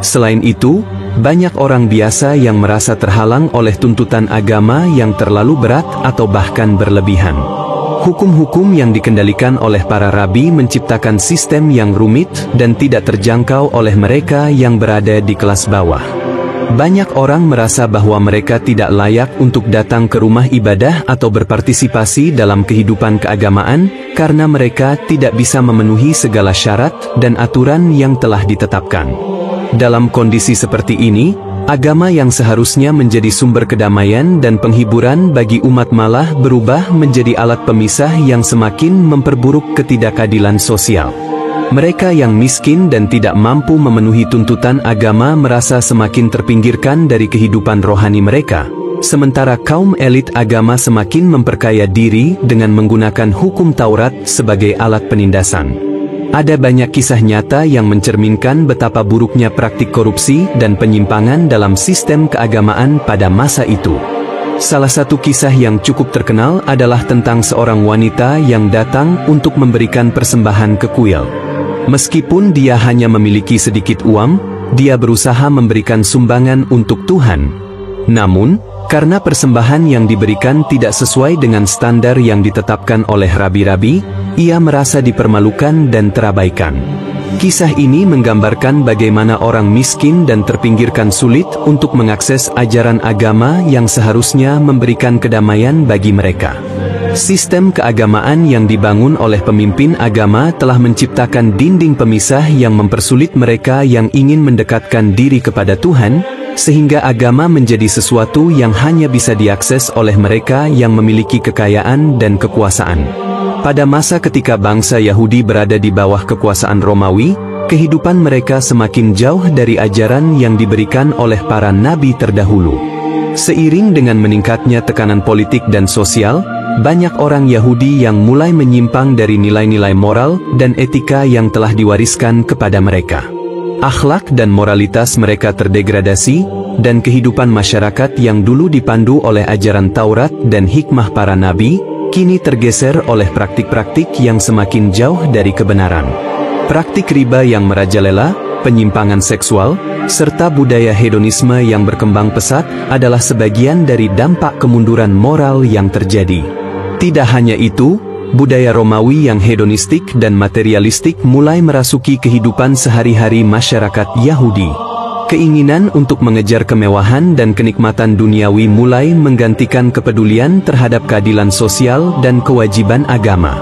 Selain itu, banyak orang biasa yang merasa terhalang oleh tuntutan agama yang terlalu berat atau bahkan berlebihan. Hukum-hukum yang dikendalikan oleh para rabi menciptakan sistem yang rumit dan tidak terjangkau oleh mereka yang berada di kelas bawah. Banyak orang merasa bahwa mereka tidak layak untuk datang ke rumah ibadah atau berpartisipasi dalam kehidupan keagamaan karena mereka tidak bisa memenuhi segala syarat dan aturan yang telah ditetapkan. Dalam kondisi seperti ini, agama yang seharusnya menjadi sumber kedamaian dan penghiburan bagi umat malah berubah menjadi alat pemisah yang semakin memperburuk ketidakadilan sosial. Mereka yang miskin dan tidak mampu memenuhi tuntutan agama merasa semakin terpinggirkan dari kehidupan rohani mereka, sementara kaum elit agama semakin memperkaya diri dengan menggunakan hukum Taurat sebagai alat penindasan. Ada banyak kisah nyata yang mencerminkan betapa buruknya praktik korupsi dan penyimpangan dalam sistem keagamaan pada masa itu. Salah satu kisah yang cukup terkenal adalah tentang seorang wanita yang datang untuk memberikan persembahan ke kuil. Meskipun dia hanya memiliki sedikit uang, dia berusaha memberikan sumbangan untuk Tuhan. Namun, karena persembahan yang diberikan tidak sesuai dengan standar yang ditetapkan oleh rabi-rabi, ia merasa dipermalukan dan terabaikan. Kisah ini menggambarkan bagaimana orang miskin dan terpinggirkan sulit untuk mengakses ajaran agama yang seharusnya memberikan kedamaian bagi mereka. Sistem keagamaan yang dibangun oleh pemimpin agama telah menciptakan dinding pemisah yang mempersulit mereka yang ingin mendekatkan diri kepada Tuhan, sehingga agama menjadi sesuatu yang hanya bisa diakses oleh mereka yang memiliki kekayaan dan kekuasaan. Pada masa ketika bangsa Yahudi berada di bawah kekuasaan Romawi, kehidupan mereka semakin jauh dari ajaran yang diberikan oleh para nabi terdahulu. Seiring dengan meningkatnya tekanan politik dan sosial, banyak orang Yahudi yang mulai menyimpang dari nilai-nilai moral dan etika yang telah diwariskan kepada mereka. Akhlak dan moralitas mereka terdegradasi, dan kehidupan masyarakat yang dulu dipandu oleh ajaran Taurat dan hikmah para nabi, kini tergeser oleh praktik-praktik yang semakin jauh dari kebenaran. Praktik riba yang merajalela, penyimpangan seksual, serta budaya hedonisme yang berkembang pesat adalah sebagian dari dampak kemunduran moral yang terjadi. Tidak hanya itu, budaya Romawi yang hedonistik dan materialistik mulai merasuki kehidupan sehari-hari masyarakat Yahudi. Keinginan untuk mengejar kemewahan dan kenikmatan duniawi mulai menggantikan kepedulian terhadap keadilan sosial dan kewajiban agama.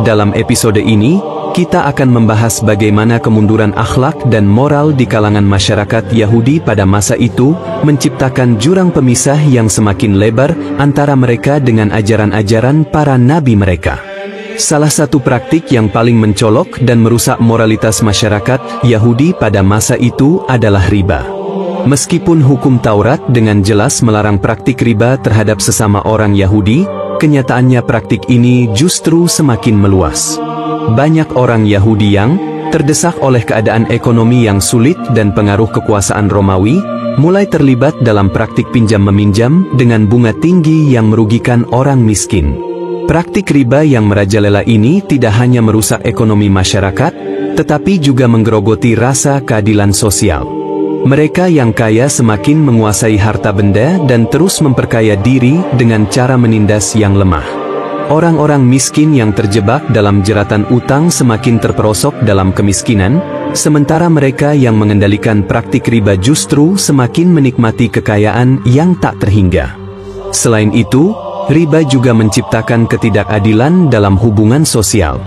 Dalam episode ini, kita akan membahas bagaimana kemunduran akhlak dan moral di kalangan masyarakat Yahudi pada masa itu menciptakan jurang pemisah yang semakin lebar antara mereka dengan ajaran-ajaran para nabi mereka. Salah satu praktik yang paling mencolok dan merusak moralitas masyarakat Yahudi pada masa itu adalah riba. Meskipun hukum Taurat dengan jelas melarang praktik riba terhadap sesama orang Yahudi, kenyataannya praktik ini justru semakin meluas. Banyak orang Yahudi yang terdesak oleh keadaan ekonomi yang sulit dan pengaruh kekuasaan Romawi, mulai terlibat dalam praktik pinjam-meminjam dengan bunga tinggi yang merugikan orang miskin. Praktik riba yang merajalela ini tidak hanya merusak ekonomi masyarakat, tetapi juga menggerogoti rasa keadilan sosial. Mereka yang kaya semakin menguasai harta benda dan terus memperkaya diri dengan cara menindas yang lemah. Orang-orang miskin yang terjebak dalam jeratan utang semakin terperosok dalam kemiskinan, Sementara mereka yang mengendalikan praktik riba justru semakin menikmati kekayaan yang tak terhingga. Selain itu, riba juga menciptakan ketidakadilan dalam hubungan sosial.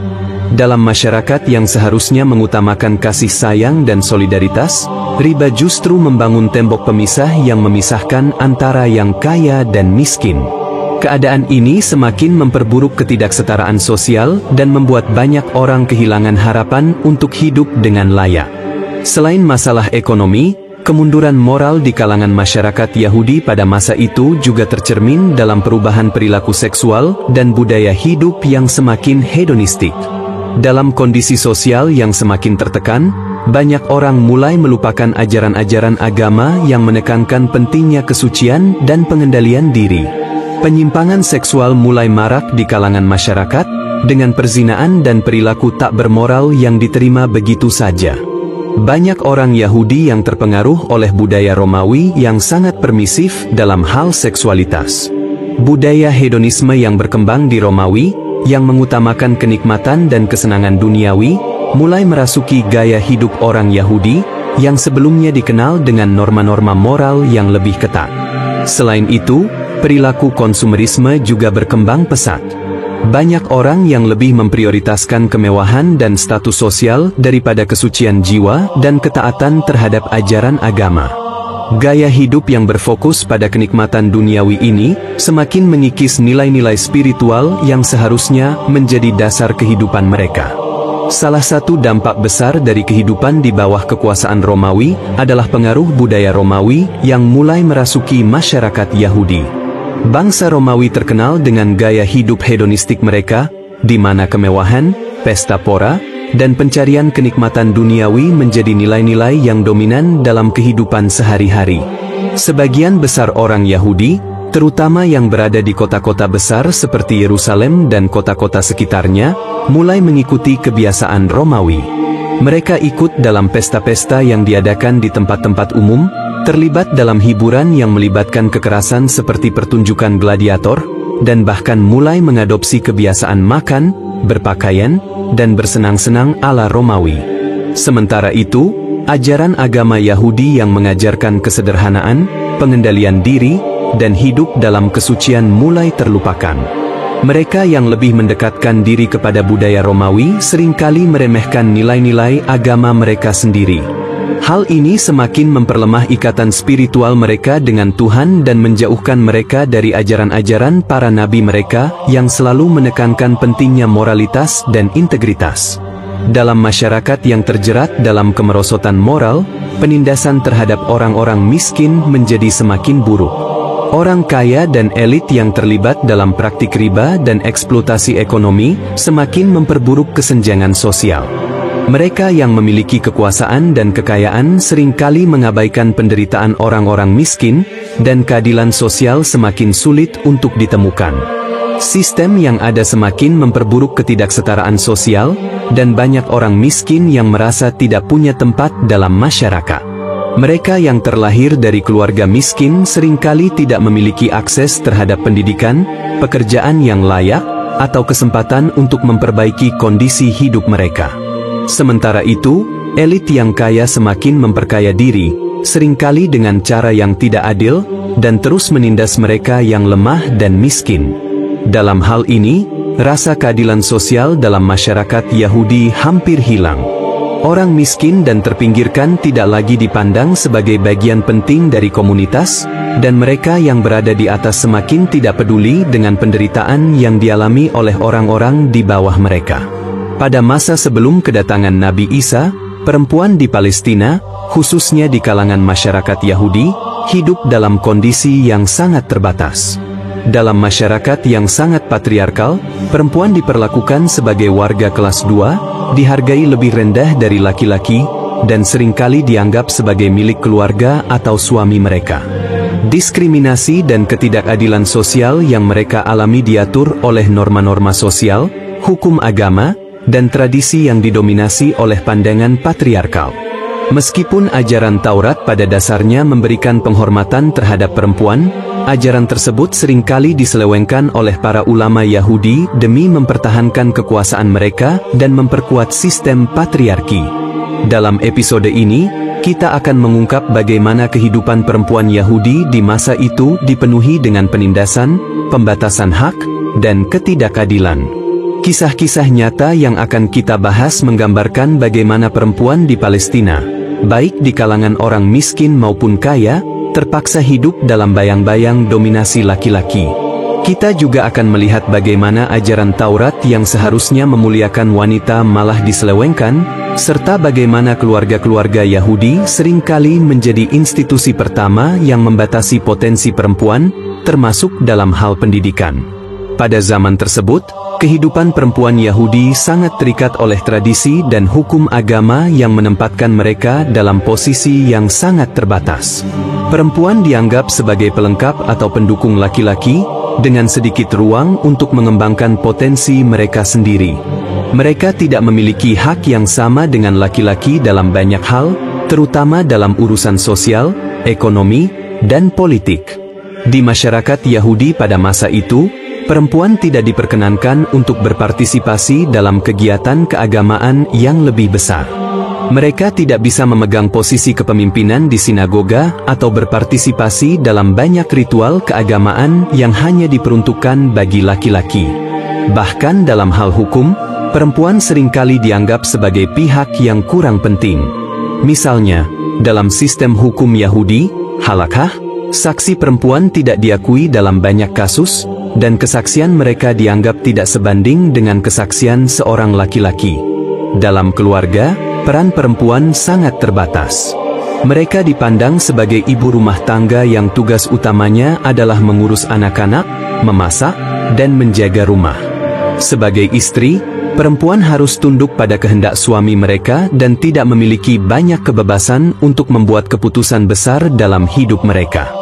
Dalam masyarakat yang seharusnya mengutamakan kasih sayang dan solidaritas, riba justru membangun tembok pemisah yang memisahkan antara yang kaya dan miskin. Keadaan ini semakin memperburuk ketidaksetaraan sosial dan membuat banyak orang kehilangan harapan untuk hidup dengan layak. Selain masalah ekonomi, kemunduran moral di kalangan masyarakat Yahudi pada masa itu juga tercermin dalam perubahan perilaku seksual dan budaya hidup yang semakin hedonistik. Dalam kondisi sosial yang semakin tertekan, banyak orang mulai melupakan ajaran-ajaran agama yang menekankan pentingnya kesucian dan pengendalian diri. Penyimpangan seksual mulai marak di kalangan masyarakat, dengan perzinaan dan perilaku tak bermoral yang diterima begitu saja. Banyak orang Yahudi yang terpengaruh oleh budaya Romawi yang sangat permisif dalam hal seksualitas. Budaya hedonisme yang berkembang di Romawi, yang mengutamakan kenikmatan dan kesenangan duniawi, mulai merasuki gaya hidup orang Yahudi, yang sebelumnya dikenal dengan norma-norma moral yang lebih ketat. Selain itu, perilaku konsumerisme juga berkembang pesat. Banyak orang yang lebih memprioritaskan kemewahan dan status sosial daripada kesucian jiwa dan ketaatan terhadap ajaran agama. Gaya hidup yang berfokus pada kenikmatan duniawi ini semakin mengikis nilai-nilai spiritual yang seharusnya menjadi dasar kehidupan mereka. Salah satu dampak besar dari kehidupan di bawah kekuasaan Romawi adalah pengaruh budaya Romawi yang mulai merasuki masyarakat Yahudi. Bangsa Romawi terkenal dengan gaya hidup hedonistik mereka, di mana kemewahan, pesta pora, dan pencarian kenikmatan duniawi menjadi nilai-nilai yang dominan dalam kehidupan sehari-hari. Sebagian besar orang Yahudi, terutama yang berada di kota-kota besar seperti Yerusalem dan kota-kota sekitarnya, mulai mengikuti kebiasaan Romawi. Mereka ikut dalam pesta-pesta yang diadakan di tempat-tempat umum, terlibat dalam hiburan yang melibatkan kekerasan seperti pertunjukan gladiator, dan bahkan mulai mengadopsi kebiasaan makan, berpakaian, dan bersenang-senang ala Romawi. Sementara itu, ajaran agama Yahudi yang mengajarkan kesederhanaan, pengendalian diri, dan hidup dalam kesucian mulai terlupakan. Mereka yang lebih mendekatkan diri kepada budaya Romawi seringkali meremehkan nilai-nilai agama mereka sendiri. Hal ini semakin memperlemah ikatan spiritual mereka dengan Tuhan dan menjauhkan mereka dari ajaran-ajaran para nabi mereka yang selalu menekankan pentingnya moralitas dan integritas. Dalam masyarakat yang terjerat dalam kemerosotan moral, penindasan terhadap orang-orang miskin menjadi semakin buruk. Orang kaya dan elit yang terlibat dalam praktik riba dan eksploitasi ekonomi semakin memperburuk kesenjangan sosial. Mereka yang memiliki kekuasaan dan kekayaan seringkali mengabaikan penderitaan orang-orang miskin, dan keadilan sosial semakin sulit untuk ditemukan. Sistem yang ada semakin memperburuk ketidaksetaraan sosial, dan banyak orang miskin yang merasa tidak punya tempat dalam masyarakat. Mereka yang terlahir dari keluarga miskin seringkali tidak memiliki akses terhadap pendidikan, pekerjaan yang layak, atau kesempatan untuk memperbaiki kondisi hidup mereka. Sementara itu, elit yang kaya semakin memperkaya diri, seringkali dengan cara yang tidak adil, dan terus menindas mereka yang lemah dan miskin. Dalam hal ini, rasa keadilan sosial dalam masyarakat Yahudi hampir hilang. Orang miskin dan terpinggirkan tidak lagi dipandang sebagai bagian penting dari komunitas, dan mereka yang berada di atas semakin tidak peduli dengan penderitaan yang dialami oleh orang-orang di bawah mereka. Pada masa sebelum kedatangan Nabi Isa, perempuan di Palestina, khususnya di kalangan masyarakat Yahudi, hidup dalam kondisi yang sangat terbatas. Dalam masyarakat yang sangat patriarkal, perempuan diperlakukan sebagai warga kelas 2, dihargai lebih rendah dari laki-laki, dan seringkali dianggap sebagai milik keluarga atau suami mereka. Diskriminasi dan ketidakadilan sosial yang mereka alami diatur oleh norma-norma sosial, hukum agama, dan tradisi yang didominasi oleh pandangan patriarkal. Meskipun ajaran Taurat pada dasarnya memberikan penghormatan terhadap perempuan, ajaran tersebut seringkali diselewengkan oleh para ulama Yahudi demi mempertahankan kekuasaan mereka dan memperkuat sistem patriarki. Dalam episode ini, kita akan mengungkap bagaimana kehidupan perempuan Yahudi di masa itu dipenuhi dengan penindasan, pembatasan hak, dan ketidakadilan. Kisah-kisah nyata yang akan kita bahas menggambarkan bagaimana perempuan di Palestina, baik di kalangan orang miskin maupun kaya, terpaksa hidup dalam bayang-bayang dominasi laki-laki. Kita juga akan melihat bagaimana ajaran Taurat yang seharusnya memuliakan wanita malah diselewengkan, serta bagaimana keluarga-keluarga Yahudi seringkali menjadi institusi pertama yang membatasi potensi perempuan, termasuk dalam hal pendidikan. Pada zaman tersebut, kehidupan perempuan Yahudi sangat terikat oleh tradisi dan hukum agama yang menempatkan mereka dalam posisi yang sangat terbatas. Perempuan dianggap sebagai pelengkap atau pendukung laki-laki, dengan sedikit ruang untuk mengembangkan potensi mereka sendiri. Mereka tidak memiliki hak yang sama dengan laki-laki dalam banyak hal, terutama dalam urusan sosial, ekonomi, dan politik. Di masyarakat Yahudi pada masa itu, perempuan tidak diperkenankan untuk berpartisipasi dalam kegiatan keagamaan yang lebih besar. Mereka tidak bisa memegang posisi kepemimpinan di sinagoga atau berpartisipasi dalam banyak ritual keagamaan yang hanya diperuntukkan bagi laki-laki. Bahkan dalam hal hukum, perempuan seringkali dianggap sebagai pihak yang kurang penting. Misalnya, dalam sistem hukum Yahudi, halakah, saksi perempuan tidak diakui dalam banyak kasus, dan kesaksian mereka dianggap tidak sebanding dengan kesaksian seorang laki-laki. Dalam keluarga, peran perempuan sangat terbatas. Mereka dipandang sebagai ibu rumah tangga yang tugas utamanya adalah mengurus anak-anak, memasak, dan menjaga rumah. Sebagai istri, perempuan harus tunduk pada kehendak suami mereka dan tidak memiliki banyak kebebasan untuk membuat keputusan besar dalam hidup mereka.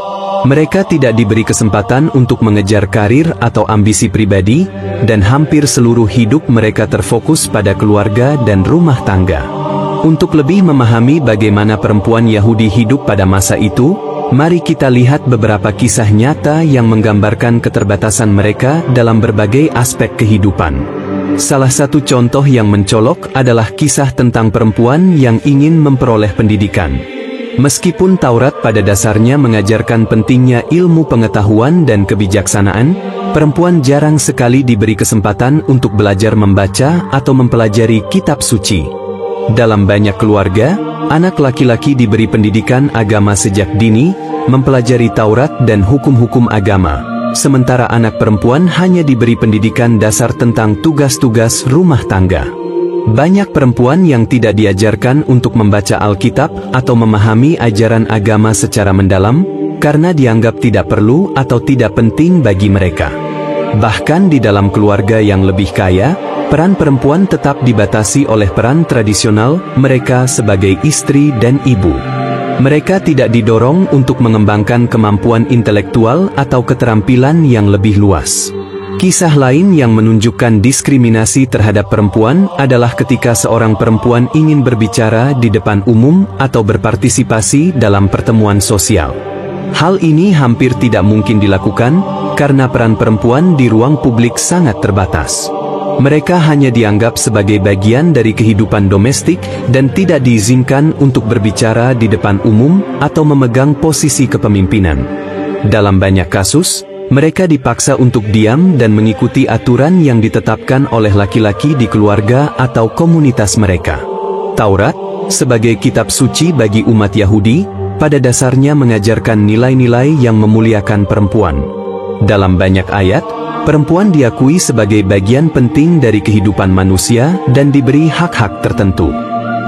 Mereka tidak diberi kesempatan untuk mengejar karir atau ambisi pribadi, dan hampir seluruh hidup mereka terfokus pada keluarga dan rumah tangga. Untuk lebih memahami bagaimana perempuan Yahudi hidup pada masa itu, mari kita lihat beberapa kisah nyata yang menggambarkan keterbatasan mereka dalam berbagai aspek kehidupan. Salah satu contoh yang mencolok adalah kisah tentang perempuan yang ingin memperoleh pendidikan. Meskipun Taurat pada dasarnya mengajarkan pentingnya ilmu pengetahuan dan kebijaksanaan, perempuan jarang sekali diberi kesempatan untuk belajar membaca atau mempelajari kitab suci. Dalam banyak keluarga, anak laki-laki diberi pendidikan agama sejak dini, mempelajari Taurat dan hukum-hukum agama, sementara anak perempuan hanya diberi pendidikan dasar tentang tugas-tugas rumah tangga. Banyak perempuan yang tidak diajarkan untuk membaca Alkitab atau memahami ajaran agama secara mendalam, karena dianggap tidak perlu atau tidak penting bagi mereka. Bahkan di dalam keluarga yang lebih kaya, peran perempuan tetap dibatasi oleh peran tradisional mereka sebagai istri dan ibu. Mereka tidak didorong untuk mengembangkan kemampuan intelektual atau keterampilan yang lebih luas. Kisah lain yang menunjukkan diskriminasi terhadap perempuan adalah ketika seorang perempuan ingin berbicara di depan umum atau berpartisipasi dalam pertemuan sosial. Hal ini hampir tidak mungkin dilakukan karena peran perempuan di ruang publik sangat terbatas. Mereka hanya dianggap sebagai bagian dari kehidupan domestik dan tidak diizinkan untuk berbicara di depan umum atau memegang posisi kepemimpinan. Dalam banyak kasus, mereka dipaksa untuk diam dan mengikuti aturan yang ditetapkan oleh laki-laki di keluarga atau komunitas mereka. Taurat, sebagai kitab suci bagi umat Yahudi, pada dasarnya mengajarkan nilai-nilai yang memuliakan perempuan. Dalam banyak ayat, perempuan diakui sebagai bagian penting dari kehidupan manusia dan diberi hak-hak tertentu.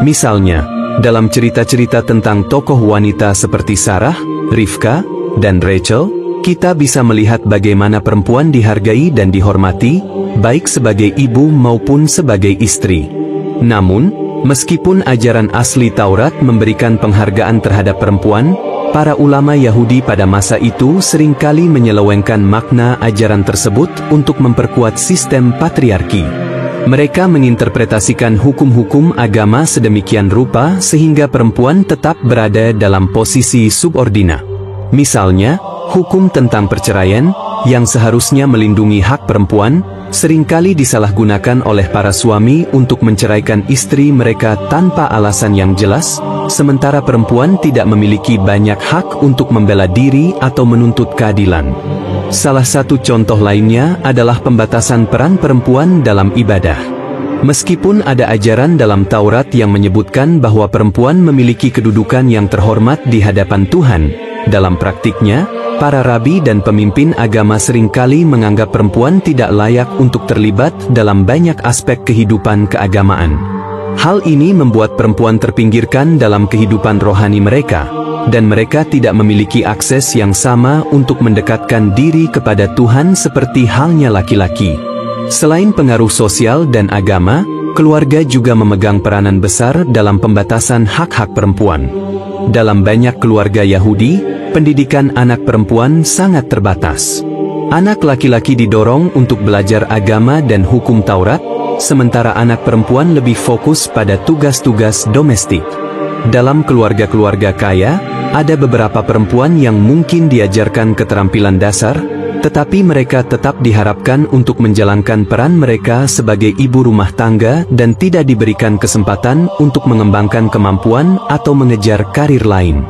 Misalnya, dalam cerita-cerita tentang tokoh wanita seperti Sarah, Rivka, dan Rachel, kita bisa melihat bagaimana perempuan dihargai dan dihormati, baik sebagai ibu maupun sebagai istri. Namun, meskipun ajaran asli Taurat memberikan penghargaan terhadap perempuan, para ulama Yahudi pada masa itu seringkali menyelewengkan makna ajaran tersebut untuk memperkuat sistem patriarki. Mereka menginterpretasikan hukum-hukum agama sedemikian rupa sehingga perempuan tetap berada dalam posisi subordina. Misalnya, hukum tentang perceraian, yang seharusnya melindungi hak perempuan, seringkali disalahgunakan oleh para suami untuk menceraikan istri mereka tanpa alasan yang jelas, sementara perempuan tidak memiliki banyak hak untuk membela diri atau menuntut keadilan. Salah satu contoh lainnya adalah pembatasan peran perempuan dalam ibadah. Meskipun ada ajaran dalam Taurat yang menyebutkan bahwa perempuan memiliki kedudukan yang terhormat di hadapan Tuhan, dalam praktiknya, para rabi dan pemimpin agama seringkali menganggap perempuan tidak layak untuk terlibat dalam banyak aspek kehidupan keagamaan. Hal ini membuat perempuan terpinggirkan dalam kehidupan rohani mereka, dan mereka tidak memiliki akses yang sama untuk mendekatkan diri kepada Tuhan seperti halnya laki-laki. Selain pengaruh sosial dan agama, keluarga juga memegang peranan besar dalam pembatasan hak-hak perempuan. Dalam banyak keluarga Yahudi, pendidikan anak perempuan sangat terbatas. Anak laki-laki didorong untuk belajar agama dan hukum Taurat, sementara anak perempuan lebih fokus pada tugas-tugas domestik. Dalam keluarga-keluarga kaya, ada beberapa perempuan yang mungkin diajarkan keterampilan dasar, tetapi mereka tetap diharapkan untuk menjalankan peran mereka sebagai ibu rumah tangga dan tidak diberikan kesempatan untuk mengembangkan kemampuan atau mengejar karir lain.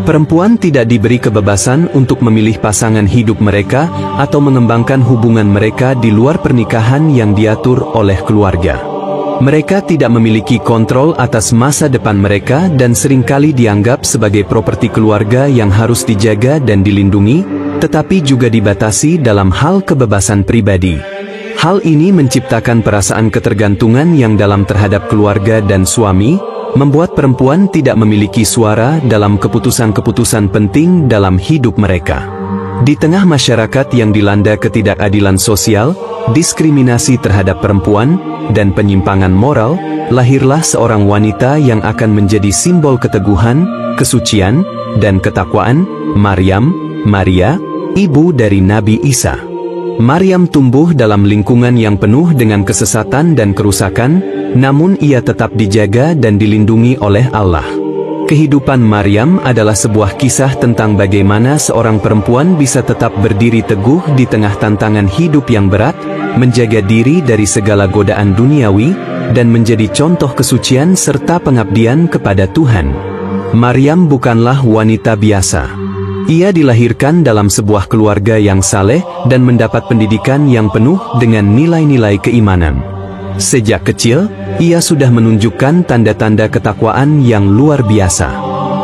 Perempuan tidak diberi kebebasan untuk memilih pasangan hidup mereka atau mengembangkan hubungan mereka di luar pernikahan yang diatur oleh keluarga. Mereka tidak memiliki kontrol atas masa depan mereka dan seringkali dianggap sebagai properti keluarga yang harus dijaga dan dilindungi, tetapi juga dibatasi dalam hal kebebasan pribadi. Hal ini menciptakan perasaan ketergantungan yang dalam terhadap keluarga dan suami, membuat perempuan tidak memiliki suara dalam keputusan-keputusan penting dalam hidup mereka. Di tengah masyarakat yang dilanda ketidakadilan sosial, diskriminasi terhadap perempuan, dan penyimpangan moral, lahirlah seorang wanita yang akan menjadi simbol keteguhan, kesucian, dan ketakwaan, Maria, ibu dari Nabi Isa. Maryam tumbuh dalam lingkungan yang penuh dengan kesesatan dan kerusakan, namun ia tetap dijaga dan dilindungi oleh Allah. Kehidupan Maryam adalah sebuah kisah tentang bagaimana seorang perempuan bisa tetap berdiri teguh di tengah tantangan hidup yang berat, menjaga diri dari segala godaan duniawi, dan menjadi contoh kesucian serta pengabdian kepada Tuhan. Maryam bukanlah wanita biasa. Ia dilahirkan dalam sebuah keluarga yang saleh dan mendapat pendidikan yang penuh dengan nilai-nilai keimanan. Sejak kecil, ia sudah menunjukkan tanda-tanda ketakwaan yang luar biasa.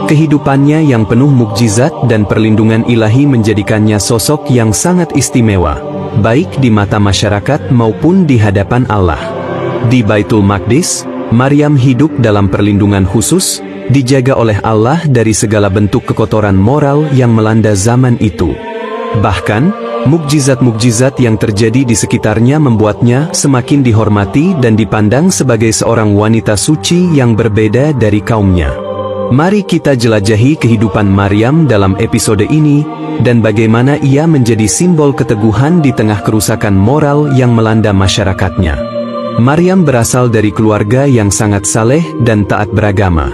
Kehidupannya yang penuh mukjizat dan perlindungan ilahi menjadikannya sosok yang sangat istimewa, baik di mata masyarakat maupun di hadapan Allah. Di Baitul Maqdis, Maryam hidup dalam perlindungan khusus, dijaga oleh Allah dari segala bentuk kekotoran moral yang melanda zaman itu. Bahkan, mukjizat-mukjizat yang terjadi di sekitarnya membuatnya semakin dihormati dan dipandang sebagai seorang wanita suci yang berbeda dari kaumnya. Mari kita jelajahi kehidupan Maryam dalam episode ini, dan bagaimana ia menjadi simbol keteguhan di tengah kerusakan moral yang melanda masyarakatnya. Maryam berasal dari keluarga yang sangat saleh dan taat beragama.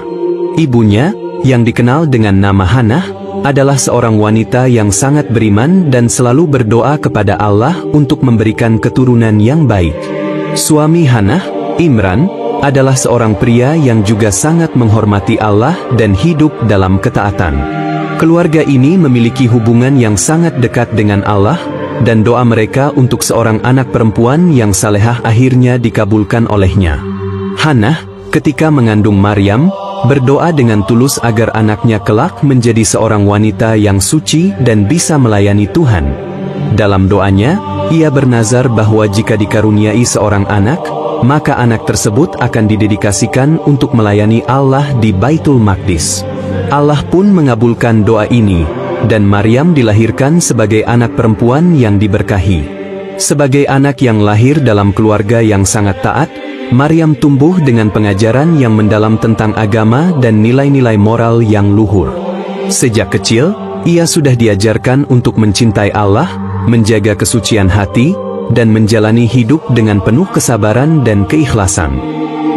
Ibunya, yang dikenal dengan nama Hannah, adalah seorang wanita yang sangat beriman dan selalu berdoa kepada Allah untuk memberikan keturunan yang baik. Suami Hannah, Imran, adalah seorang pria yang juga sangat menghormati Allah dan hidup dalam ketaatan. Keluarga ini memiliki hubungan yang sangat dekat dengan Allah, dan doa mereka untuk seorang anak perempuan yang salehah akhirnya dikabulkan olehnya. Hannah, ketika mengandung Maryam, berdoa dengan tulus agar anaknya kelak menjadi seorang wanita yang suci dan bisa melayani Tuhan. Dalam doanya, ia bernazar bahwa jika dikaruniai seorang anak, maka anak tersebut akan didedikasikan untuk melayani Allah di Baitul Maqdis. Allah pun mengabulkan doa ini, dan Maryam dilahirkan sebagai anak perempuan yang diberkahi. Sebagai anak yang lahir dalam keluarga yang sangat taat, Maryam tumbuh dengan pengajaran yang mendalam tentang agama dan nilai-nilai moral yang luhur. Sejak kecil, ia sudah diajarkan untuk mencintai Allah, menjaga kesucian hati, dan menjalani hidup dengan penuh kesabaran dan keikhlasan.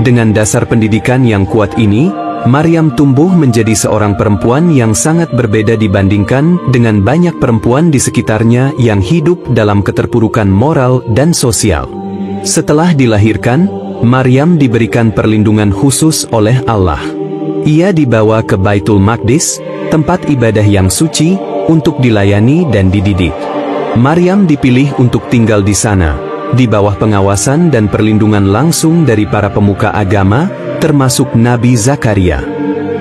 Dengan dasar pendidikan yang kuat ini, Maryam tumbuh menjadi seorang perempuan yang sangat berbeda dibandingkan dengan banyak perempuan di sekitarnya yang hidup dalam keterpurukan moral dan sosial. Setelah dilahirkan, Maryam diberikan perlindungan khusus oleh Allah. Ia dibawa ke Baitul Maqdis, tempat ibadah yang suci, untuk dilayani dan dididik. Maryam dipilih untuk tinggal di sana, di bawah pengawasan dan perlindungan langsung dari para pemuka agama, termasuk Nabi Zakaria.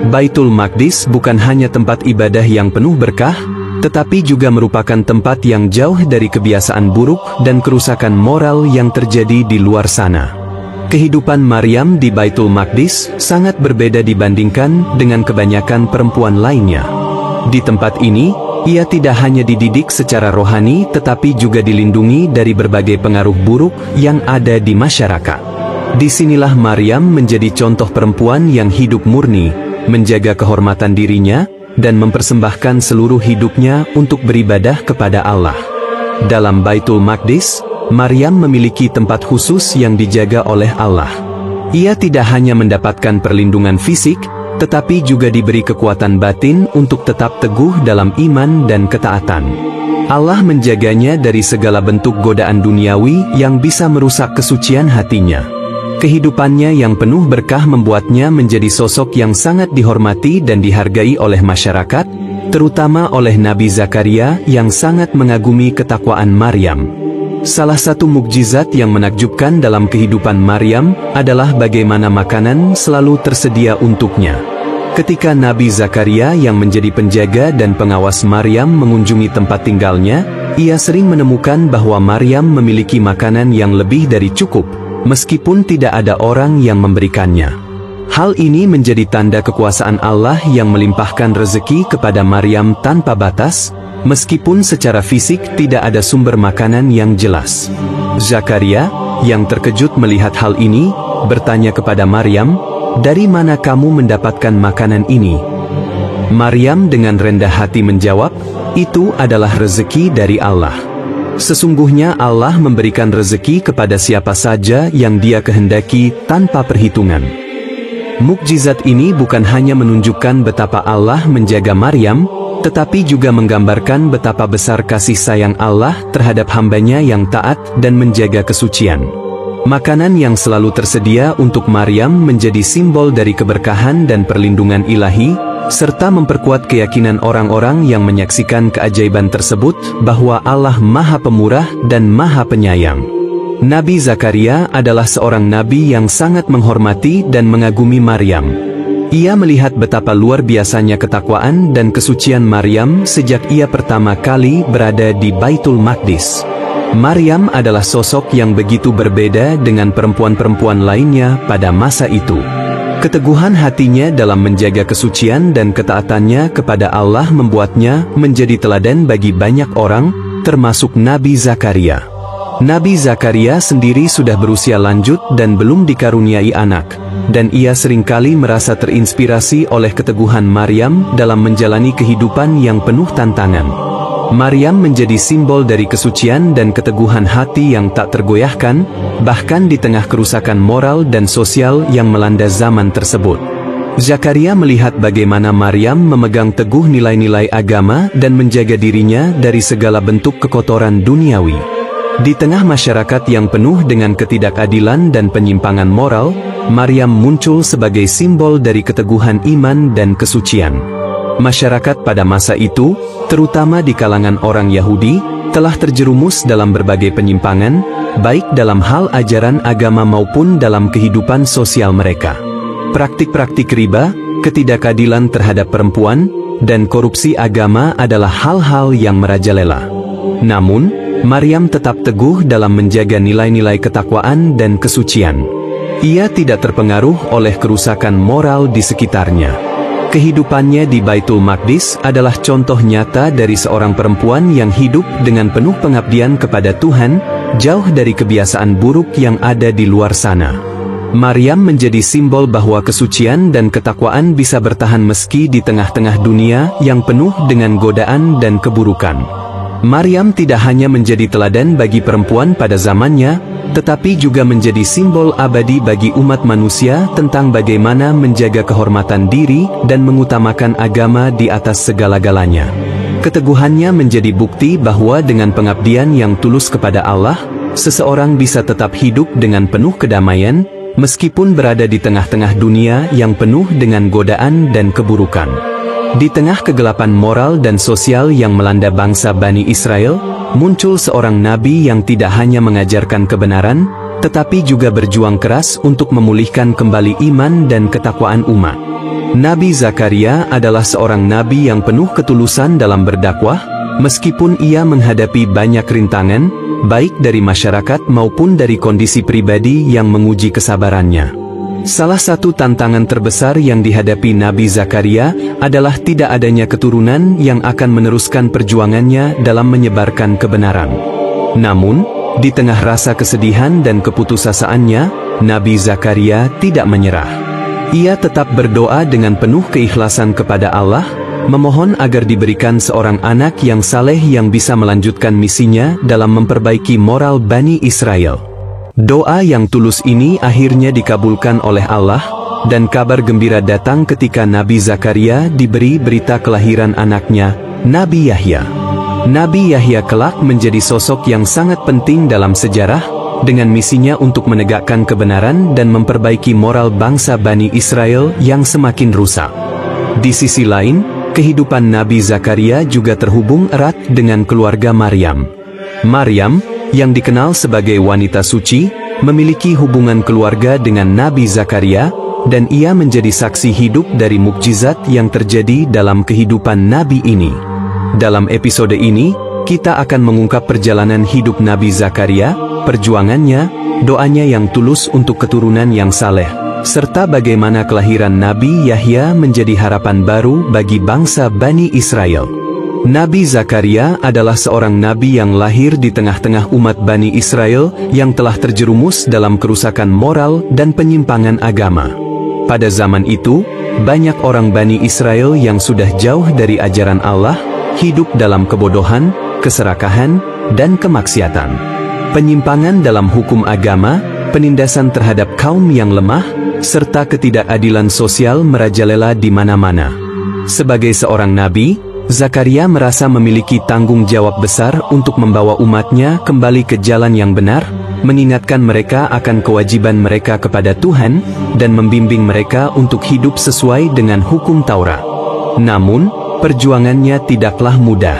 Baitul Maqdis bukan hanya tempat ibadah yang penuh berkah, tetapi juga merupakan tempat yang jauh dari kebiasaan buruk dan kerusakan moral yang terjadi di luar sana. Kehidupan Maryam di Baitul Maqdis sangat berbeda dibandingkan dengan kebanyakan perempuan lainnya. Di tempat ini, ia tidak hanya dididik secara rohani tetapi juga dilindungi dari berbagai pengaruh buruk yang ada di masyarakat. Disinilah Maryam menjadi contoh perempuan yang hidup murni, menjaga kehormatan dirinya, dan mempersembahkan seluruh hidupnya untuk beribadah kepada Allah. Dalam Baitul Maqdis, Maryam memiliki tempat khusus yang dijaga oleh Allah. Ia tidak hanya mendapatkan perlindungan fisik, tetapi juga diberi kekuatan batin untuk tetap teguh dalam iman dan ketaatan. Allah menjaganya dari segala bentuk godaan duniawi yang bisa merusak kesucian hatinya. Kehidupannya yang penuh berkah membuatnya menjadi sosok yang sangat dihormati dan dihargai oleh masyarakat, terutama oleh Nabi Zakaria yang sangat mengagumi ketakwaan Maryam. Salah satu mukjizat yang menakjubkan dalam kehidupan Maryam adalah bagaimana makanan selalu tersedia untuknya. Ketika Nabi Zakaria yang menjadi penjaga dan pengawas Maryam mengunjungi tempat tinggalnya, ia sering menemukan bahwa Maryam memiliki makanan yang lebih dari cukup, meskipun tidak ada orang yang memberikannya. Hal ini menjadi tanda kekuasaan Allah yang melimpahkan rezeki kepada Maryam tanpa batas, meskipun secara fisik tidak ada sumber makanan yang jelas. Zakaria, yang terkejut melihat hal ini, bertanya kepada Maryam, "Dari mana kamu mendapatkan makanan ini?" Maryam dengan rendah hati menjawab, "Itu adalah rezeki dari Allah. Sesungguhnya Allah memberikan rezeki kepada siapa saja yang Dia kehendaki tanpa perhitungan." Mukjizat ini bukan hanya menunjukkan betapa Allah menjaga Maryam, tetapi juga menggambarkan betapa besar kasih sayang Allah terhadap hambanya yang taat dan menjaga kesucian. Makanan yang selalu tersedia untuk Maryam menjadi simbol dari keberkahan dan perlindungan ilahi, serta memperkuat keyakinan orang-orang yang menyaksikan keajaiban tersebut bahwa Allah Maha Pemurah dan Maha Penyayang. Nabi Zakaria adalah seorang nabi yang sangat menghormati dan mengagumi Maryam. Ia melihat betapa luar biasanya ketakwaan dan kesucian Maryam sejak ia pertama kali berada di Baitul Maqdis. Maryam adalah sosok yang begitu berbeda dengan perempuan-perempuan lainnya pada masa itu. Keteguhan hatinya dalam menjaga kesucian dan ketaatannya kepada Allah membuatnya menjadi teladan bagi banyak orang, termasuk Nabi Zakaria. Nabi Zakaria sendiri sudah berusia lanjut dan belum dikaruniai anak, dan ia seringkali merasa terinspirasi oleh keteguhan Maryam dalam menjalani kehidupan yang penuh tantangan. Maryam menjadi simbol dari kesucian dan keteguhan hati yang tak tergoyahkan, bahkan di tengah kerusakan moral dan sosial yang melanda zaman tersebut. Zakaria melihat bagaimana Maryam memegang teguh nilai-nilai agama dan menjaga dirinya dari segala bentuk kekotoran duniawi. Di tengah masyarakat yang penuh dengan ketidakadilan dan penyimpangan moral, Maryam muncul sebagai simbol dari keteguhan iman dan kesucian. Masyarakat pada masa itu, terutama di kalangan orang Yahudi, telah terjerumus dalam berbagai penyimpangan, baik dalam hal ajaran agama maupun dalam kehidupan sosial mereka. Praktik-praktik riba, ketidakadilan terhadap perempuan, dan korupsi agama adalah hal-hal yang merajalela. Namun, Maryam tetap teguh dalam menjaga nilai-nilai ketakwaan dan kesucian. Ia tidak terpengaruh oleh kerusakan moral di sekitarnya. Kehidupannya di Baitul Maqdis adalah contoh nyata dari seorang perempuan yang hidup dengan penuh pengabdian kepada Tuhan, jauh dari kebiasaan buruk yang ada di luar sana. Maryam menjadi simbol bahwa kesucian dan ketakwaan bisa bertahan meski di tengah-tengah dunia yang penuh dengan godaan dan keburukan. Maryam tidak hanya menjadi teladan bagi perempuan pada zamannya, tetapi juga menjadi simbol abadi bagi umat manusia tentang bagaimana menjaga kehormatan diri dan mengutamakan agama di atas segala-galanya. Keteguhannya menjadi bukti bahwa dengan pengabdian yang tulus kepada Allah, seseorang bisa tetap hidup dengan penuh kedamaian, meskipun berada di tengah-tengah dunia yang penuh dengan godaan dan keburukan. Di tengah kegelapan moral dan sosial yang melanda bangsa Bani Israel, muncul seorang nabi yang tidak hanya mengajarkan kebenaran, tetapi juga berjuang keras untuk memulihkan kembali iman dan ketakwaan umat. Nabi Zakaria adalah seorang nabi yang penuh ketulusan dalam berdakwah, meskipun ia menghadapi banyak rintangan, baik dari masyarakat maupun dari kondisi pribadi yang menguji kesabarannya. Salah satu tantangan terbesar yang dihadapi Nabi Zakaria adalah tidak adanya keturunan yang akan meneruskan perjuangannya dalam menyebarkan kebenaran. Namun, di tengah rasa kesedihan dan keputusasaannya, Nabi Zakaria tidak menyerah. Ia tetap berdoa dengan penuh keikhlasan kepada Allah, memohon agar diberikan seorang anak yang saleh yang bisa melanjutkan misinya dalam memperbaiki moral Bani Israel. Doa yang tulus ini akhirnya dikabulkan oleh Allah, dan kabar gembira datang ketika Nabi Zakaria diberi berita kelahiran anaknya, Nabi Yahya. Nabi Yahya kelak menjadi sosok yang sangat penting dalam sejarah, dengan misinya untuk menegakkan kebenaran dan memperbaiki moral bangsa Bani Israel yang semakin rusak. Di sisi lain, kehidupan Nabi Zakaria juga terhubung erat dengan keluarga Maryam. Maryam, yang dikenal sebagai wanita suci, memiliki hubungan keluarga dengan Nabi Zakaria, dan ia menjadi saksi hidup dari mukjizat yang terjadi dalam kehidupan Nabi ini. Dalam episode ini, kita akan mengungkap perjalanan hidup Nabi Zakaria, perjuangannya, doanya yang tulus untuk keturunan yang saleh, serta bagaimana kelahiran Nabi Yahya menjadi harapan baru bagi bangsa Bani Israel. Nabi Zakaria adalah seorang nabi yang lahir di tengah-tengah umat Bani Israel yang telah terjerumus dalam kerusakan moral dan penyimpangan agama. Pada zaman itu, banyak orang Bani Israel yang sudah jauh dari ajaran Allah, hidup dalam kebodohan, keserakahan, dan kemaksiatan. Penyimpangan dalam hukum agama, penindasan terhadap kaum yang lemah, serta ketidakadilan sosial merajalela di mana-mana. Sebagai seorang nabi, Zakaria merasa memiliki tanggung jawab besar untuk membawa umatnya kembali ke jalan yang benar, mengingatkan mereka akan kewajiban mereka kepada Tuhan, dan membimbing mereka untuk hidup sesuai dengan hukum Taurat. Namun, perjuangannya tidaklah mudah.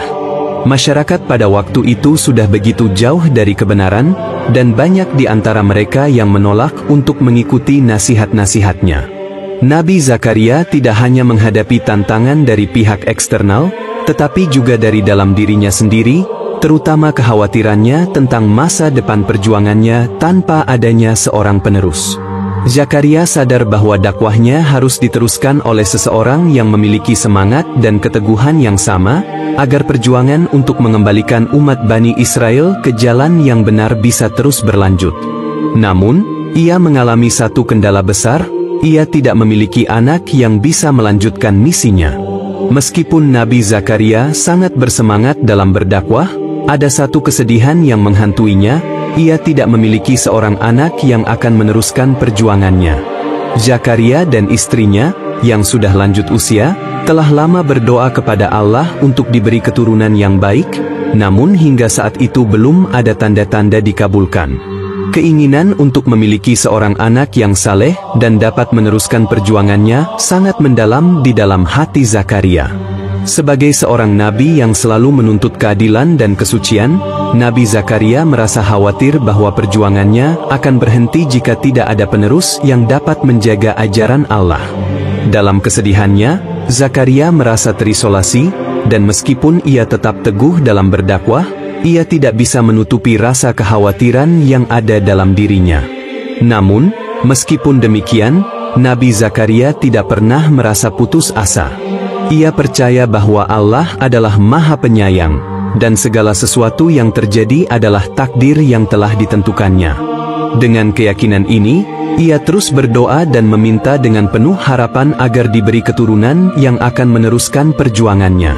Masyarakat pada waktu itu sudah begitu jauh dari kebenaran, dan banyak di antara mereka yang menolak untuk mengikuti nasihat-nasihatnya. Nabi Zakaria tidak hanya menghadapi tantangan dari pihak eksternal, tetapi juga dari dalam dirinya sendiri, terutama kekhawatirannya tentang masa depan perjuangannya tanpa adanya seorang penerus. Zakaria sadar bahwa dakwahnya harus diteruskan oleh seseorang yang memiliki semangat dan keteguhan yang sama, agar perjuangan untuk mengembalikan umat Bani Israel ke jalan yang benar bisa terus berlanjut. Namun, ia mengalami satu kendala besar. Ia tidak memiliki anak yang bisa melanjutkan misinya. Meskipun Nabi Zakaria sangat bersemangat dalam berdakwah, ada satu kesedihan yang menghantuinya. Ia tidak memiliki seorang anak yang akan meneruskan perjuangannya. Zakaria dan istrinya, yang sudah lanjut usia, telah lama berdoa kepada Allah untuk diberi keturunan yang baik, namun hingga saat itu belum ada tanda-tanda dikabulkan. Keinginan untuk memiliki seorang anak yang saleh dan dapat meneruskan perjuangannya sangat mendalam di dalam hati Zakaria. Sebagai seorang nabi yang selalu menuntut keadilan dan kesucian, Nabi Zakaria merasa khawatir bahwa perjuangannya akan berhenti jika tidak ada penerus yang dapat menjaga ajaran Allah. Dalam kesedihannya, Zakaria merasa terisolasi, dan meskipun ia tetap teguh dalam berdakwah, ia tidak bisa menutupi rasa kekhawatiran yang ada dalam dirinya. Namun, meskipun demikian, Nabi Zakaria tidak pernah merasa putus asa. Ia percaya bahwa Allah adalah Maha Penyayang, dan segala sesuatu yang terjadi adalah takdir yang telah ditentukannya. Dengan keyakinan ini, ia terus berdoa dan meminta dengan penuh harapan agar diberi keturunan yang akan meneruskan perjuangannya.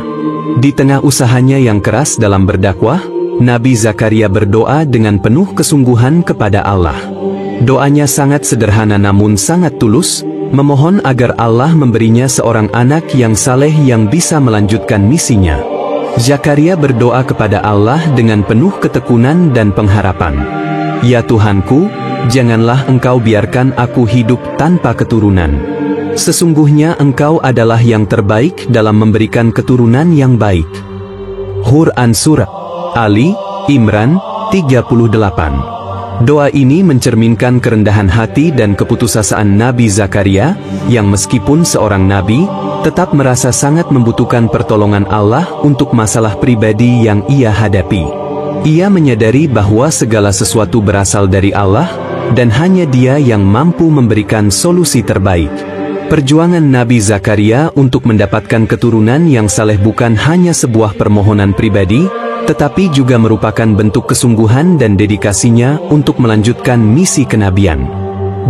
Di tengah usahanya yang keras dalam berdakwah, Nabi Zakaria berdoa dengan penuh kesungguhan kepada Allah. Doanya sangat sederhana namun sangat tulus, memohon agar Allah memberinya seorang anak yang saleh yang bisa melanjutkan misinya. Zakaria berdoa kepada Allah dengan penuh ketekunan dan pengharapan. Ya Tuhanku, janganlah Engkau biarkan aku hidup tanpa keturunan. Sesungguhnya Engkau adalah yang terbaik dalam memberikan keturunan yang baik. Quran Surah Ali Imran 38. Doa ini mencerminkan kerendahan hati dan keputusasaan Nabi Zakaria, yang meskipun seorang nabi, tetap merasa sangat membutuhkan pertolongan Allah untuk masalah pribadi yang ia hadapi. Ia menyadari bahwa segala sesuatu berasal dari Allah, dan hanya Dia yang mampu memberikan solusi terbaik. Perjuangan Nabi Zakaria untuk mendapatkan keturunan yang saleh bukan hanya sebuah permohonan pribadi, tetapi juga merupakan bentuk kesungguhan dan dedikasinya untuk melanjutkan misi kenabian.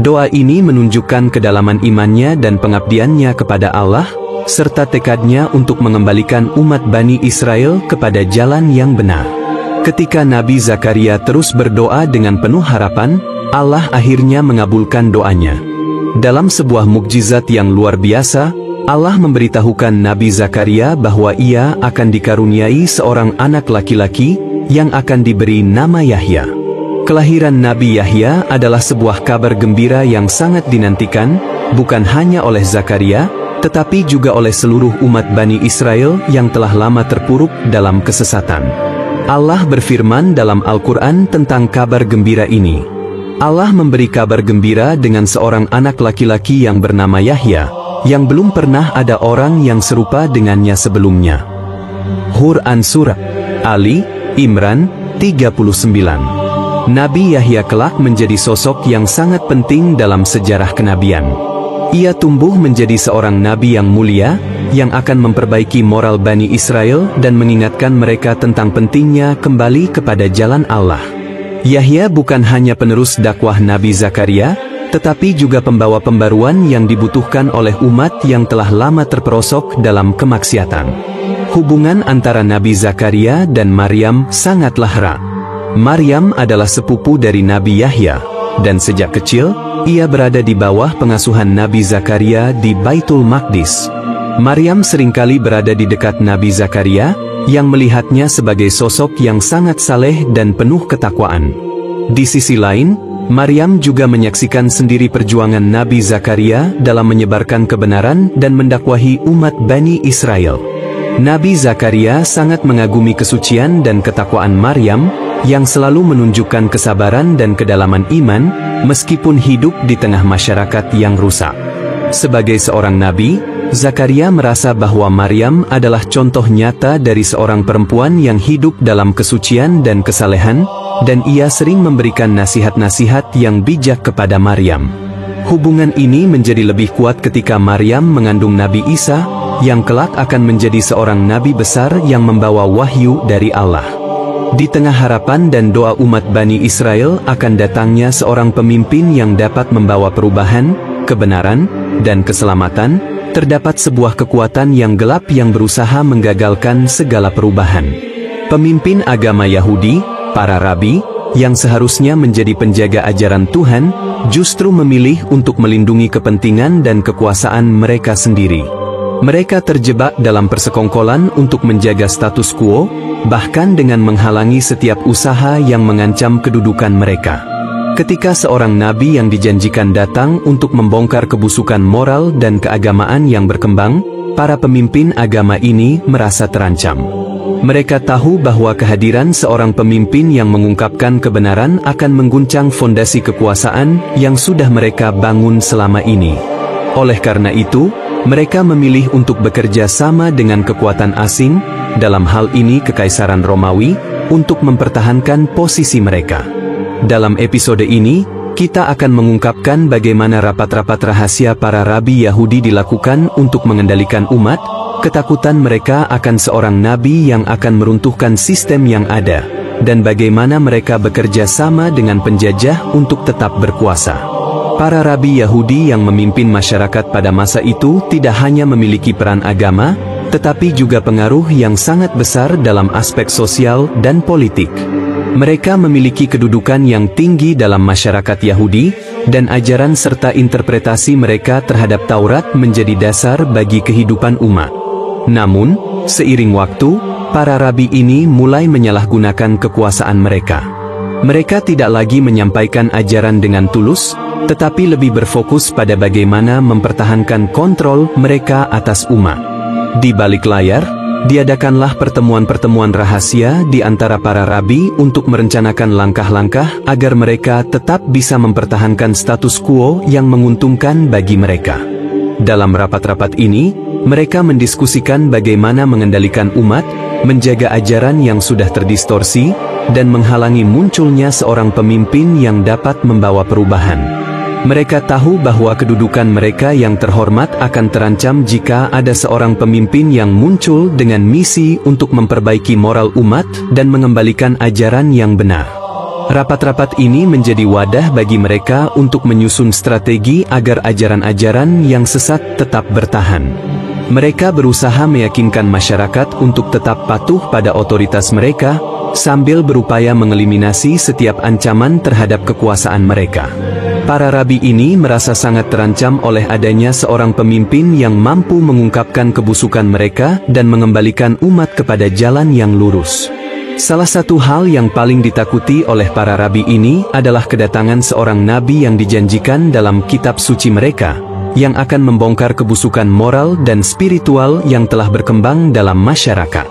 Doa ini menunjukkan kedalaman imannya dan pengabdiannya kepada Allah, serta tekadnya untuk mengembalikan umat Bani Israel kepada jalan yang benar. Ketika Nabi Zakaria terus berdoa dengan penuh harapan, Allah akhirnya mengabulkan doanya. Dalam sebuah mukjizat yang luar biasa, Allah memberitahukan Nabi Zakaria bahwa ia akan dikaruniai seorang anak laki-laki yang akan diberi nama Yahya. Kelahiran Nabi Yahya adalah sebuah kabar gembira yang sangat dinantikan, bukan hanya oleh Zakaria, tetapi juga oleh seluruh umat Bani Israel yang telah lama terpuruk dalam kesesatan. Allah berfirman dalam Al-Quran tentang kabar gembira ini. Allah memberi kabar gembira dengan seorang anak laki-laki yang bernama Yahya, yang belum pernah ada orang yang serupa dengannya sebelumnya. Quran Surah Ali Imran 39. Nabi Yahya kelak menjadi sosok yang sangat penting dalam sejarah kenabian. Ia tumbuh menjadi seorang nabi yang mulia, yang akan memperbaiki moral Bani Israel dan mengingatkan mereka tentang pentingnya kembali kepada jalan Allah. Yahya bukan hanya penerus dakwah Nabi Zakaria, tetapi juga pembawa pembaruan yang dibutuhkan oleh umat yang telah lama terperosok dalam kemaksiatan. Hubungan antara Nabi Zakaria dan Maryam sangatlah erat. Maryam adalah sepupu dari Nabi Yahya, dan sejak kecil, ia berada di bawah pengasuhan Nabi Zakaria di Baitul Maqdis. Maryam seringkali berada di dekat Nabi Zakaria, yang melihatnya sebagai sosok yang sangat saleh dan penuh ketakwaan. Di sisi lain, Maryam juga menyaksikan sendiri perjuangan Nabi Zakaria dalam menyebarkan kebenaran dan mendakwahi umat Bani Israel. Nabi Zakaria sangat mengagumi kesucian dan ketakwaan Maryam, yang selalu menunjukkan kesabaran dan kedalaman iman, meskipun hidup di tengah masyarakat yang rusak. Sebagai seorang nabi, Zakaria merasa bahwa Maryam adalah contoh nyata dari seorang perempuan yang hidup dalam kesucian dan kesalehan, dan ia sering memberikan nasihat-nasihat yang bijak kepada Maryam. Hubungan ini menjadi lebih kuat ketika Maryam mengandung Nabi Isa, yang kelak akan menjadi seorang nabi besar yang membawa wahyu dari Allah. Di tengah harapan dan doa umat Bani Israel akan datangnya seorang pemimpin yang dapat membawa perubahan, kebenaran, dan keselamatan, terdapat sebuah kekuatan yang gelap yang berusaha menggagalkan segala perubahan. Pemimpin agama Yahudi, para rabi, yang seharusnya menjadi penjaga ajaran Tuhan, justru memilih untuk melindungi kepentingan dan kekuasaan mereka sendiri. Mereka terjebak dalam persekongkolan untuk menjaga status quo, bahkan dengan menghalangi setiap usaha yang mengancam kedudukan mereka. Ketika seorang nabi yang dijanjikan datang untuk membongkar kebusukan moral dan keagamaan yang berkembang, para pemimpin agama ini merasa terancam. Mereka tahu bahwa kehadiran seorang pemimpin yang mengungkapkan kebenaran akan mengguncang fondasi kekuasaan yang sudah mereka bangun selama ini. Oleh karena itu, mereka memilih untuk bekerja sama dengan kekuatan asing, dalam hal ini Kekaisaran Romawi, untuk mempertahankan posisi mereka. Dalam episode ini, kita akan mengungkapkan bagaimana rapat-rapat rahasia para rabi Yahudi dilakukan untuk mengendalikan umat, ketakutan mereka akan seorang nabi yang akan meruntuhkan sistem yang ada, dan bagaimana mereka bekerja sama dengan penjajah untuk tetap berkuasa. Para rabi Yahudi yang memimpin masyarakat pada masa itu tidak hanya memiliki peran agama, tetapi juga pengaruh yang sangat besar dalam aspek sosial dan politik. Mereka memiliki kedudukan yang tinggi dalam masyarakat Yahudi, dan ajaran serta interpretasi mereka terhadap Taurat menjadi dasar bagi kehidupan umat. Namun, seiring waktu, para rabi ini mulai menyalahgunakan kekuasaan mereka. Mereka tidak lagi menyampaikan ajaran dengan tulus, tetapi lebih berfokus pada bagaimana mempertahankan kontrol mereka atas umat. Di balik layar, diadakanlah pertemuan-pertemuan rahasia di antara para rabi untuk merencanakan langkah-langkah agar mereka tetap bisa mempertahankan status quo yang menguntungkan bagi mereka. Dalam rapat-rapat ini, mereka mendiskusikan bagaimana mengendalikan umat, menjaga ajaran yang sudah terdistorsi, dan menghalangi munculnya seorang pemimpin yang dapat membawa perubahan. Mereka tahu bahwa kedudukan mereka yang terhormat akan terancam jika ada seorang pemimpin yang muncul dengan misi untuk memperbaiki moral umat dan mengembalikan ajaran yang benar. Rapat-rapat ini menjadi wadah bagi mereka untuk menyusun strategi agar ajaran-ajaran yang sesat tetap bertahan. Mereka berusaha meyakinkan masyarakat untuk tetap patuh pada otoritas mereka, sambil berupaya mengeliminasi setiap ancaman terhadap kekuasaan mereka. Para rabi ini merasa sangat terancam oleh adanya seorang pemimpin yang mampu mengungkapkan kebusukan mereka dan mengembalikan umat kepada jalan yang lurus. Salah satu hal yang paling ditakuti oleh para rabi ini adalah kedatangan seorang nabi yang dijanjikan dalam kitab suci mereka, yang akan membongkar kebusukan moral dan spiritual yang telah berkembang dalam masyarakat.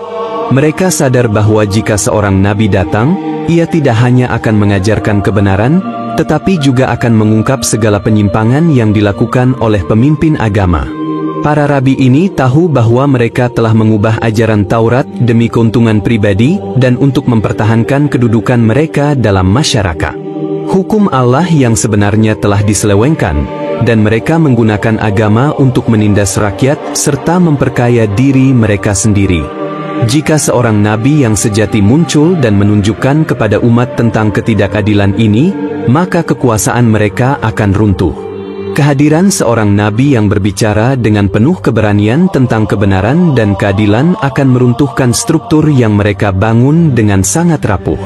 Mereka sadar bahwa jika seorang nabi datang, ia tidak hanya akan mengajarkan kebenaran, tetapi juga akan mengungkap segala penyimpangan yang dilakukan oleh pemimpin agama. Para rabi ini tahu bahwa mereka telah mengubah ajaran Taurat demi keuntungan pribadi dan untuk mempertahankan kedudukan mereka dalam masyarakat. Hukum Allah yang sebenarnya telah diselewengkan, dan mereka menggunakan agama untuk menindas rakyat serta memperkaya diri mereka sendiri. Jika seorang nabi yang sejati muncul dan menunjukkan kepada umat tentang ketidakadilan ini, maka kekuasaan mereka akan runtuh. Kehadiran seorang nabi yang berbicara dengan penuh keberanian tentang kebenaran dan keadilan akan meruntuhkan struktur yang mereka bangun dengan sangat rapuh.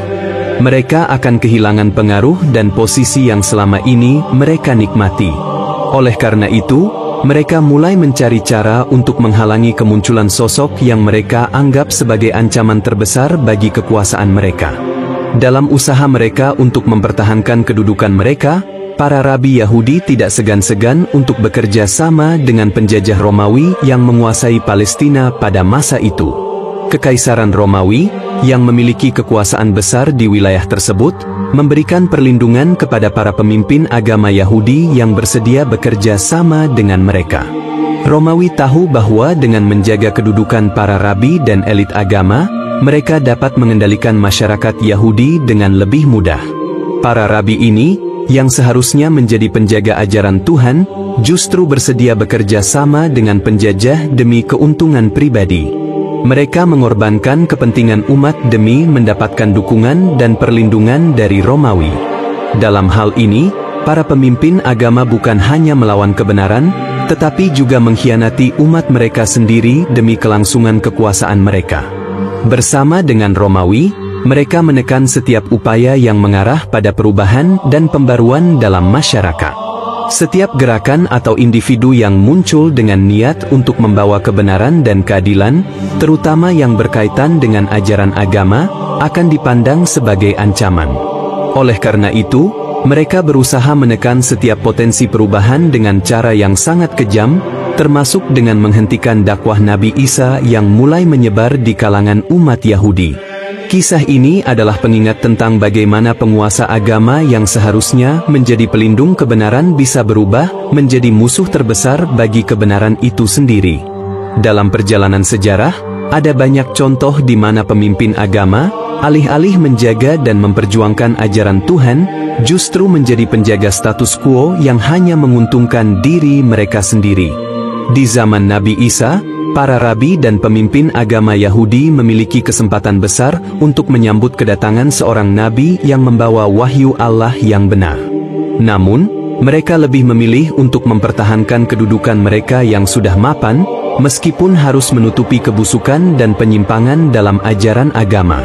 Mereka akan kehilangan pengaruh dan posisi yang selama ini mereka nikmati. Oleh karena itu, mereka mulai mencari cara untuk menghalangi kemunculan sosok yang mereka anggap sebagai ancaman terbesar bagi kekuasaan mereka. Dalam usaha mereka untuk mempertahankan kedudukan mereka, para rabi Yahudi tidak segan-segan untuk bekerja sama dengan penjajah Romawi yang menguasai Palestina pada masa itu. Kekaisaran Romawi, yang memiliki kekuasaan besar di wilayah tersebut, memberikan perlindungan kepada para pemimpin agama Yahudi yang bersedia bekerja sama dengan mereka. Romawi tahu bahwa dengan menjaga kedudukan para rabi dan elit agama, mereka dapat mengendalikan masyarakat Yahudi dengan lebih mudah. Para rabi ini, yang seharusnya menjadi penjaga ajaran Tuhan, justru bersedia bekerja sama dengan penjajah demi keuntungan pribadi. Mereka mengorbankan kepentingan umat demi mendapatkan dukungan dan perlindungan dari Romawi. Dalam hal ini, para pemimpin agama bukan hanya melawan kebenaran, tetapi juga mengkhianati umat mereka sendiri demi kelangsungan kekuasaan mereka. Bersama dengan Romawi, mereka menekan setiap upaya yang mengarah pada perubahan dan pembaruan dalam masyarakat. Setiap gerakan atau individu yang muncul dengan niat untuk membawa kebenaran dan keadilan, terutama yang berkaitan dengan ajaran agama, akan dipandang sebagai ancaman. Oleh karena itu, mereka berusaha menekan setiap potensi perubahan dengan cara yang sangat kejam, termasuk dengan menghentikan dakwah Nabi Isa yang mulai menyebar di kalangan umat Yahudi. Kisah ini adalah pengingat tentang bagaimana penguasa agama yang seharusnya menjadi pelindung kebenaran bisa berubah menjadi musuh terbesar bagi kebenaran itu sendiri. Dalam perjalanan sejarah, ada banyak contoh di mana pemimpin agama, alih-alih menjaga dan memperjuangkan ajaran Tuhan, justru menjadi penjaga status quo yang hanya menguntungkan diri mereka sendiri. Di zaman Nabi Isa, para rabi dan pemimpin agama Yahudi memiliki kesempatan besar untuk menyambut kedatangan seorang nabi yang membawa wahyu Allah yang benar. Namun, mereka lebih memilih untuk mempertahankan kedudukan mereka yang sudah mapan, meskipun harus menutupi kebusukan dan penyimpangan dalam ajaran agama.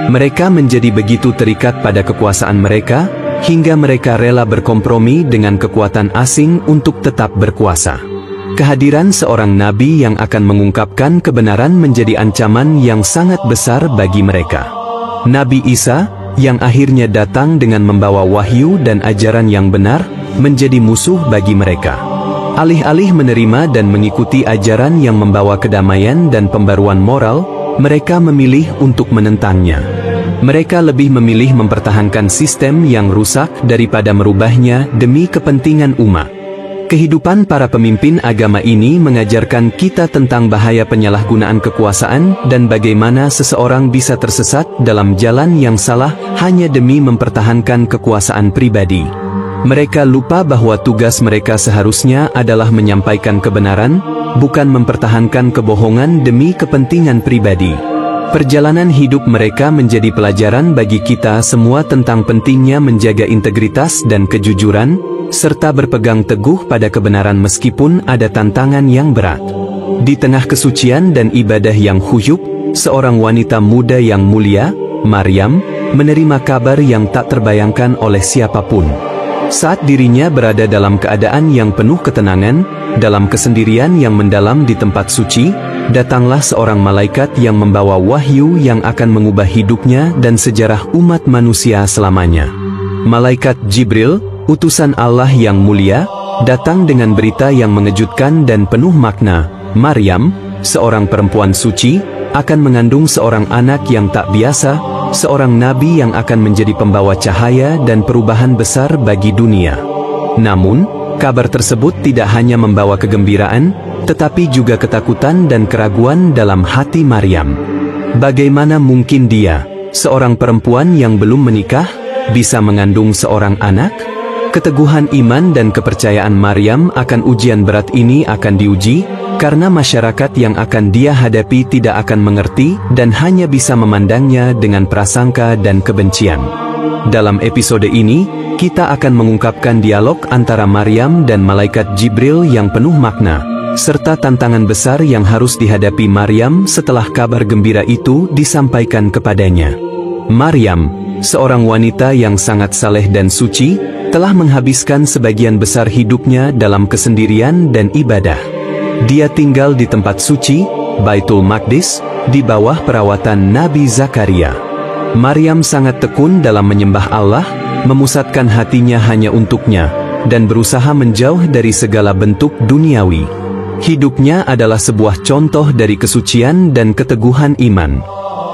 Mereka menjadi begitu terikat pada kekuasaan mereka, hingga mereka rela berkompromi dengan kekuatan asing untuk tetap berkuasa. Kehadiran seorang nabi yang akan mengungkapkan kebenaran menjadi ancaman yang sangat besar bagi mereka. Nabi Isa, yang akhirnya datang dengan membawa wahyu dan ajaran yang benar, menjadi musuh bagi mereka. Alih-alih menerima dan mengikuti ajaran yang membawa kedamaian dan pembaruan moral, mereka memilih untuk menentangnya. Mereka lebih memilih mempertahankan sistem yang rusak daripada merubahnya demi kepentingan umat. Kehidupan para pemimpin agama ini mengajarkan kita tentang bahaya penyalahgunaan kekuasaan dan bagaimana seseorang bisa tersesat dalam jalan yang salah hanya demi mempertahankan kekuasaan pribadi. Mereka lupa bahwa tugas mereka seharusnya adalah menyampaikan kebenaran, bukan mempertahankan kebohongan demi kepentingan pribadi. Perjalanan hidup mereka menjadi pelajaran bagi kita semua tentang pentingnya menjaga integritas dan kejujuran, serta berpegang teguh pada kebenaran meskipun ada tantangan yang berat. Di tengah kesucian dan ibadah yang khusyuk, seorang wanita muda yang mulia, Maryam, menerima kabar yang tak terbayangkan oleh siapapun. Saat dirinya berada dalam keadaan yang penuh ketenangan, dalam kesendirian yang mendalam di tempat suci, datanglah seorang malaikat yang membawa wahyu yang akan mengubah hidupnya dan sejarah umat manusia selamanya. Malaikat Jibril, utusan Allah yang mulia, datang dengan berita yang mengejutkan dan penuh makna. Maryam, seorang perempuan suci, akan mengandung seorang anak yang tak biasa, seorang nabi yang akan menjadi pembawa cahaya dan perubahan besar bagi dunia. Namun, kabar tersebut tidak hanya membawa kegembiraan, tetapi juga ketakutan dan keraguan dalam hati Maryam. Bagaimana mungkin dia, seorang perempuan yang belum menikah, bisa mengandung seorang anak? Keteguhan iman dan kepercayaan Maryam akan ujian berat ini akan diuji, karena masyarakat yang akan dia hadapi tidak akan mengerti dan hanya bisa memandangnya dengan prasangka dan kebencian. Dalam episode ini, kita akan mengungkapkan dialog antara Maryam dan malaikat Jibril yang penuh makna, serta tantangan besar yang harus dihadapi Maryam setelah kabar gembira itu disampaikan kepadanya. Maryam, seorang wanita yang sangat saleh dan suci, telah menghabiskan sebagian besar hidupnya dalam kesendirian dan ibadah. Dia tinggal di tempat suci, Baitul Maqdis, di bawah perawatan Nabi Zakaria. Maryam sangat tekun dalam menyembah Allah, memusatkan hatinya hanya untuknya, dan berusaha menjauh dari segala bentuk duniawi. Hidupnya adalah sebuah contoh dari kesucian dan keteguhan iman.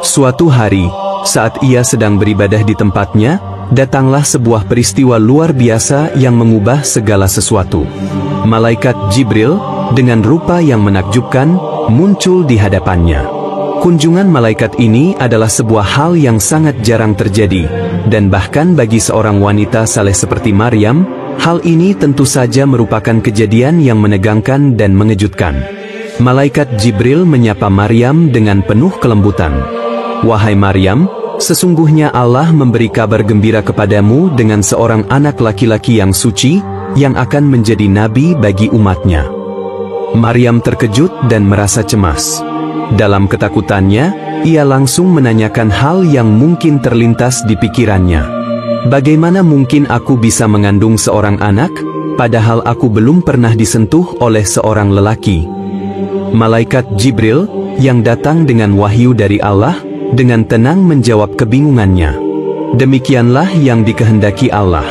Suatu hari, saat ia sedang beribadah di tempatnya, datanglah sebuah peristiwa luar biasa yang mengubah segala sesuatu. Malaikat Jibril, dengan rupa yang menakjubkan, muncul di hadapannya. Kunjungan malaikat ini adalah sebuah hal yang sangat jarang terjadi, dan bahkan bagi seorang wanita saleh seperti Maryam, hal ini tentu saja merupakan kejadian yang menegangkan dan mengejutkan. Malaikat Jibril menyapa Maryam dengan penuh kelembutan. "Wahai Maryam, sesungguhnya Allah memberi kabar gembira kepadamu dengan seorang anak laki-laki yang suci, yang akan menjadi nabi bagi umatnya." Maryam terkejut dan merasa cemas. Dalam ketakutannya, ia langsung menanyakan hal yang mungkin terlintas di pikirannya. "Bagaimana mungkin aku bisa mengandung seorang anak, padahal aku belum pernah disentuh oleh seorang lelaki?" Malaikat Jibril, yang datang dengan wahyu dari Allah, dengan tenang menjawab kebingungannya. "Demikianlah yang dikehendaki Allah.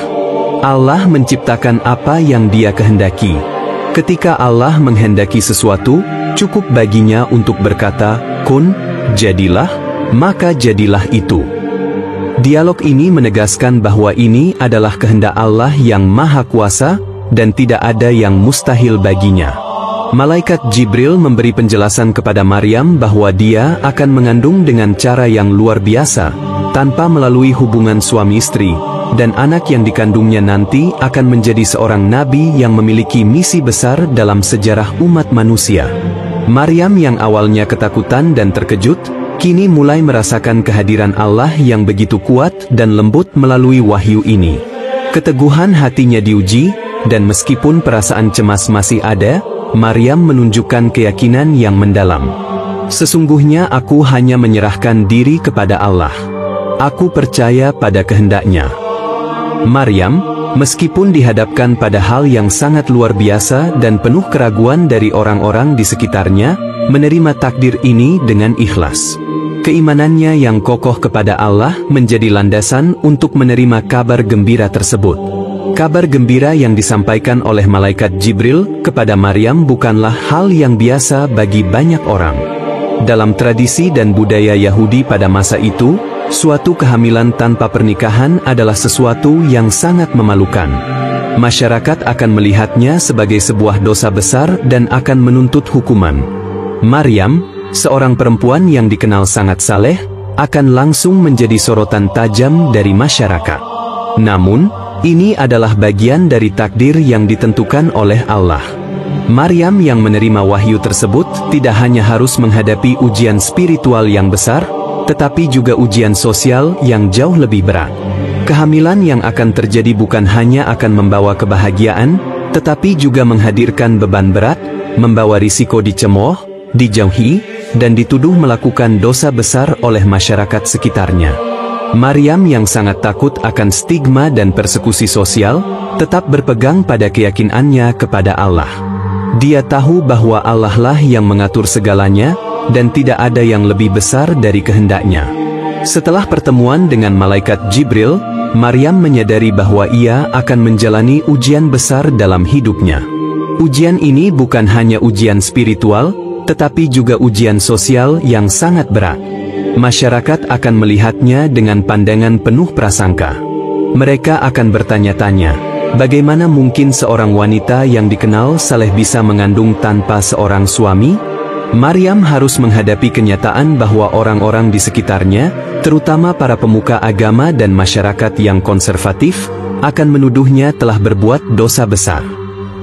Allah menciptakan apa yang Dia kehendaki. Ketika Allah menghendaki sesuatu, cukup baginya untuk berkata, 'Kun, jadilah,' maka jadilah itu." Dialog ini menegaskan bahwa ini adalah kehendak Allah yang Maha Kuasa, dan tidak ada yang mustahil baginya. Malaikat Jibril memberi penjelasan kepada Maryam bahwa dia akan mengandung dengan cara yang luar biasa, tanpa melalui hubungan suami istri, dan anak yang dikandungnya nanti akan menjadi seorang nabi yang memiliki misi besar dalam sejarah umat manusia. Maryam yang awalnya ketakutan dan terkejut, kini mulai merasakan kehadiran Allah yang begitu kuat dan lembut melalui wahyu ini. Keteguhan hatinya diuji, dan meskipun perasaan cemas masih ada, Maryam menunjukkan keyakinan yang mendalam. Sesungguhnya aku hanya menyerahkan diri kepada Allah. Aku percaya pada kehendak-Nya. Maryam, meskipun dihadapkan pada hal yang sangat luar biasa dan penuh keraguan dari orang-orang di sekitarnya, menerima takdir ini dengan ikhlas. Keimanannya yang kokoh kepada Allah menjadi landasan untuk menerima kabar gembira tersebut. Kabar gembira yang disampaikan oleh malaikat Jibril kepada Maryam bukanlah hal yang biasa bagi banyak orang. Dalam tradisi dan budaya Yahudi pada masa itu, suatu kehamilan tanpa pernikahan adalah sesuatu yang sangat memalukan. Masyarakat akan melihatnya sebagai sebuah dosa besar dan akan menuntut hukuman. Maryam, seorang perempuan yang dikenal sangat saleh, akan langsung menjadi sorotan tajam dari masyarakat. Namun, ini adalah bagian dari takdir yang ditentukan oleh Allah. Maryam yang menerima wahyu tersebut tidak hanya harus menghadapi ujian spiritual yang besar, tetapi juga ujian sosial yang jauh lebih berat. Kehamilan yang akan terjadi bukan hanya akan membawa kebahagiaan, tetapi juga menghadirkan beban berat, membawa risiko dicemooh, dijauhi, dan dituduh melakukan dosa besar oleh masyarakat sekitarnya. Maryam yang sangat takut akan stigma dan persekusi sosial, tetap berpegang pada keyakinannya kepada Allah. Dia tahu bahwa Allah lah yang mengatur segalanya, dan tidak ada yang lebih besar dari kehendak-Nya. Setelah pertemuan dengan malaikat Jibril, Maryam menyadari bahwa ia akan menjalani ujian besar dalam hidupnya. Ujian ini bukan hanya ujian spiritual, tetapi juga ujian sosial yang sangat berat. Masyarakat akan melihatnya dengan pandangan penuh prasangka. Mereka akan bertanya-tanya, bagaimana mungkin seorang wanita yang dikenal saleh bisa mengandung tanpa seorang suami? Maryam harus menghadapi kenyataan bahwa orang-orang di sekitarnya, terutama para pemuka agama dan masyarakat yang konservatif, akan menuduhnya telah berbuat dosa besar.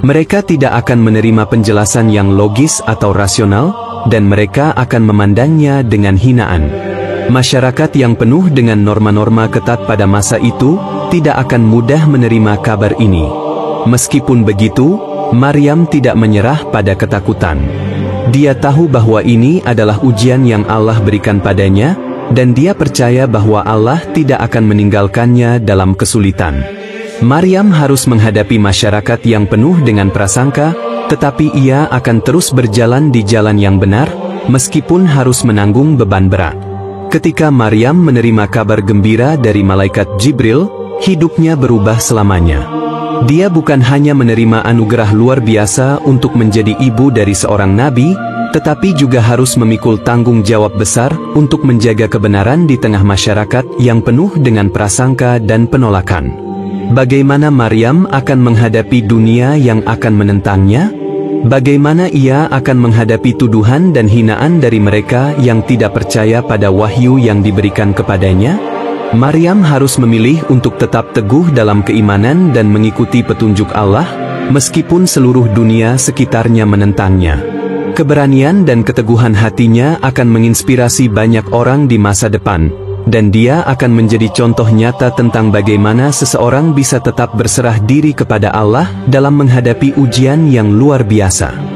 Mereka tidak akan menerima penjelasan yang logis atau rasional, dan mereka akan memandangnya dengan hinaan. Masyarakat yang penuh dengan norma-norma ketat pada masa itu, tidak akan mudah menerima kabar ini. Meskipun begitu, Maryam tidak menyerah pada ketakutan. Dia tahu bahwa ini adalah ujian yang Allah berikan padanya, dan dia percaya bahwa Allah tidak akan meninggalkannya dalam kesulitan. Maryam harus menghadapi masyarakat yang penuh dengan prasangka, tetapi ia akan terus berjalan di jalan yang benar, meskipun harus menanggung beban berat. Ketika Maryam menerima kabar gembira dari malaikat Jibril, hidupnya berubah selamanya. Dia bukan hanya menerima anugerah luar biasa untuk menjadi ibu dari seorang nabi, tetapi juga harus memikul tanggung jawab besar untuk menjaga kebenaran di tengah masyarakat yang penuh dengan prasangka dan penolakan. Bagaimana Maryam akan menghadapi dunia yang akan menentangnya? Bagaimana ia akan menghadapi tuduhan dan hinaan dari mereka yang tidak percaya pada wahyu yang diberikan kepadanya? Maryam harus memilih untuk tetap teguh dalam keimanan dan mengikuti petunjuk Allah, meskipun seluruh dunia sekitarnya menentangnya. Keberanian dan keteguhan hatinya akan menginspirasi banyak orang di masa depan, dan dia akan menjadi contoh nyata tentang bagaimana seseorang bisa tetap berserah diri kepada Allah dalam menghadapi ujian yang luar biasa.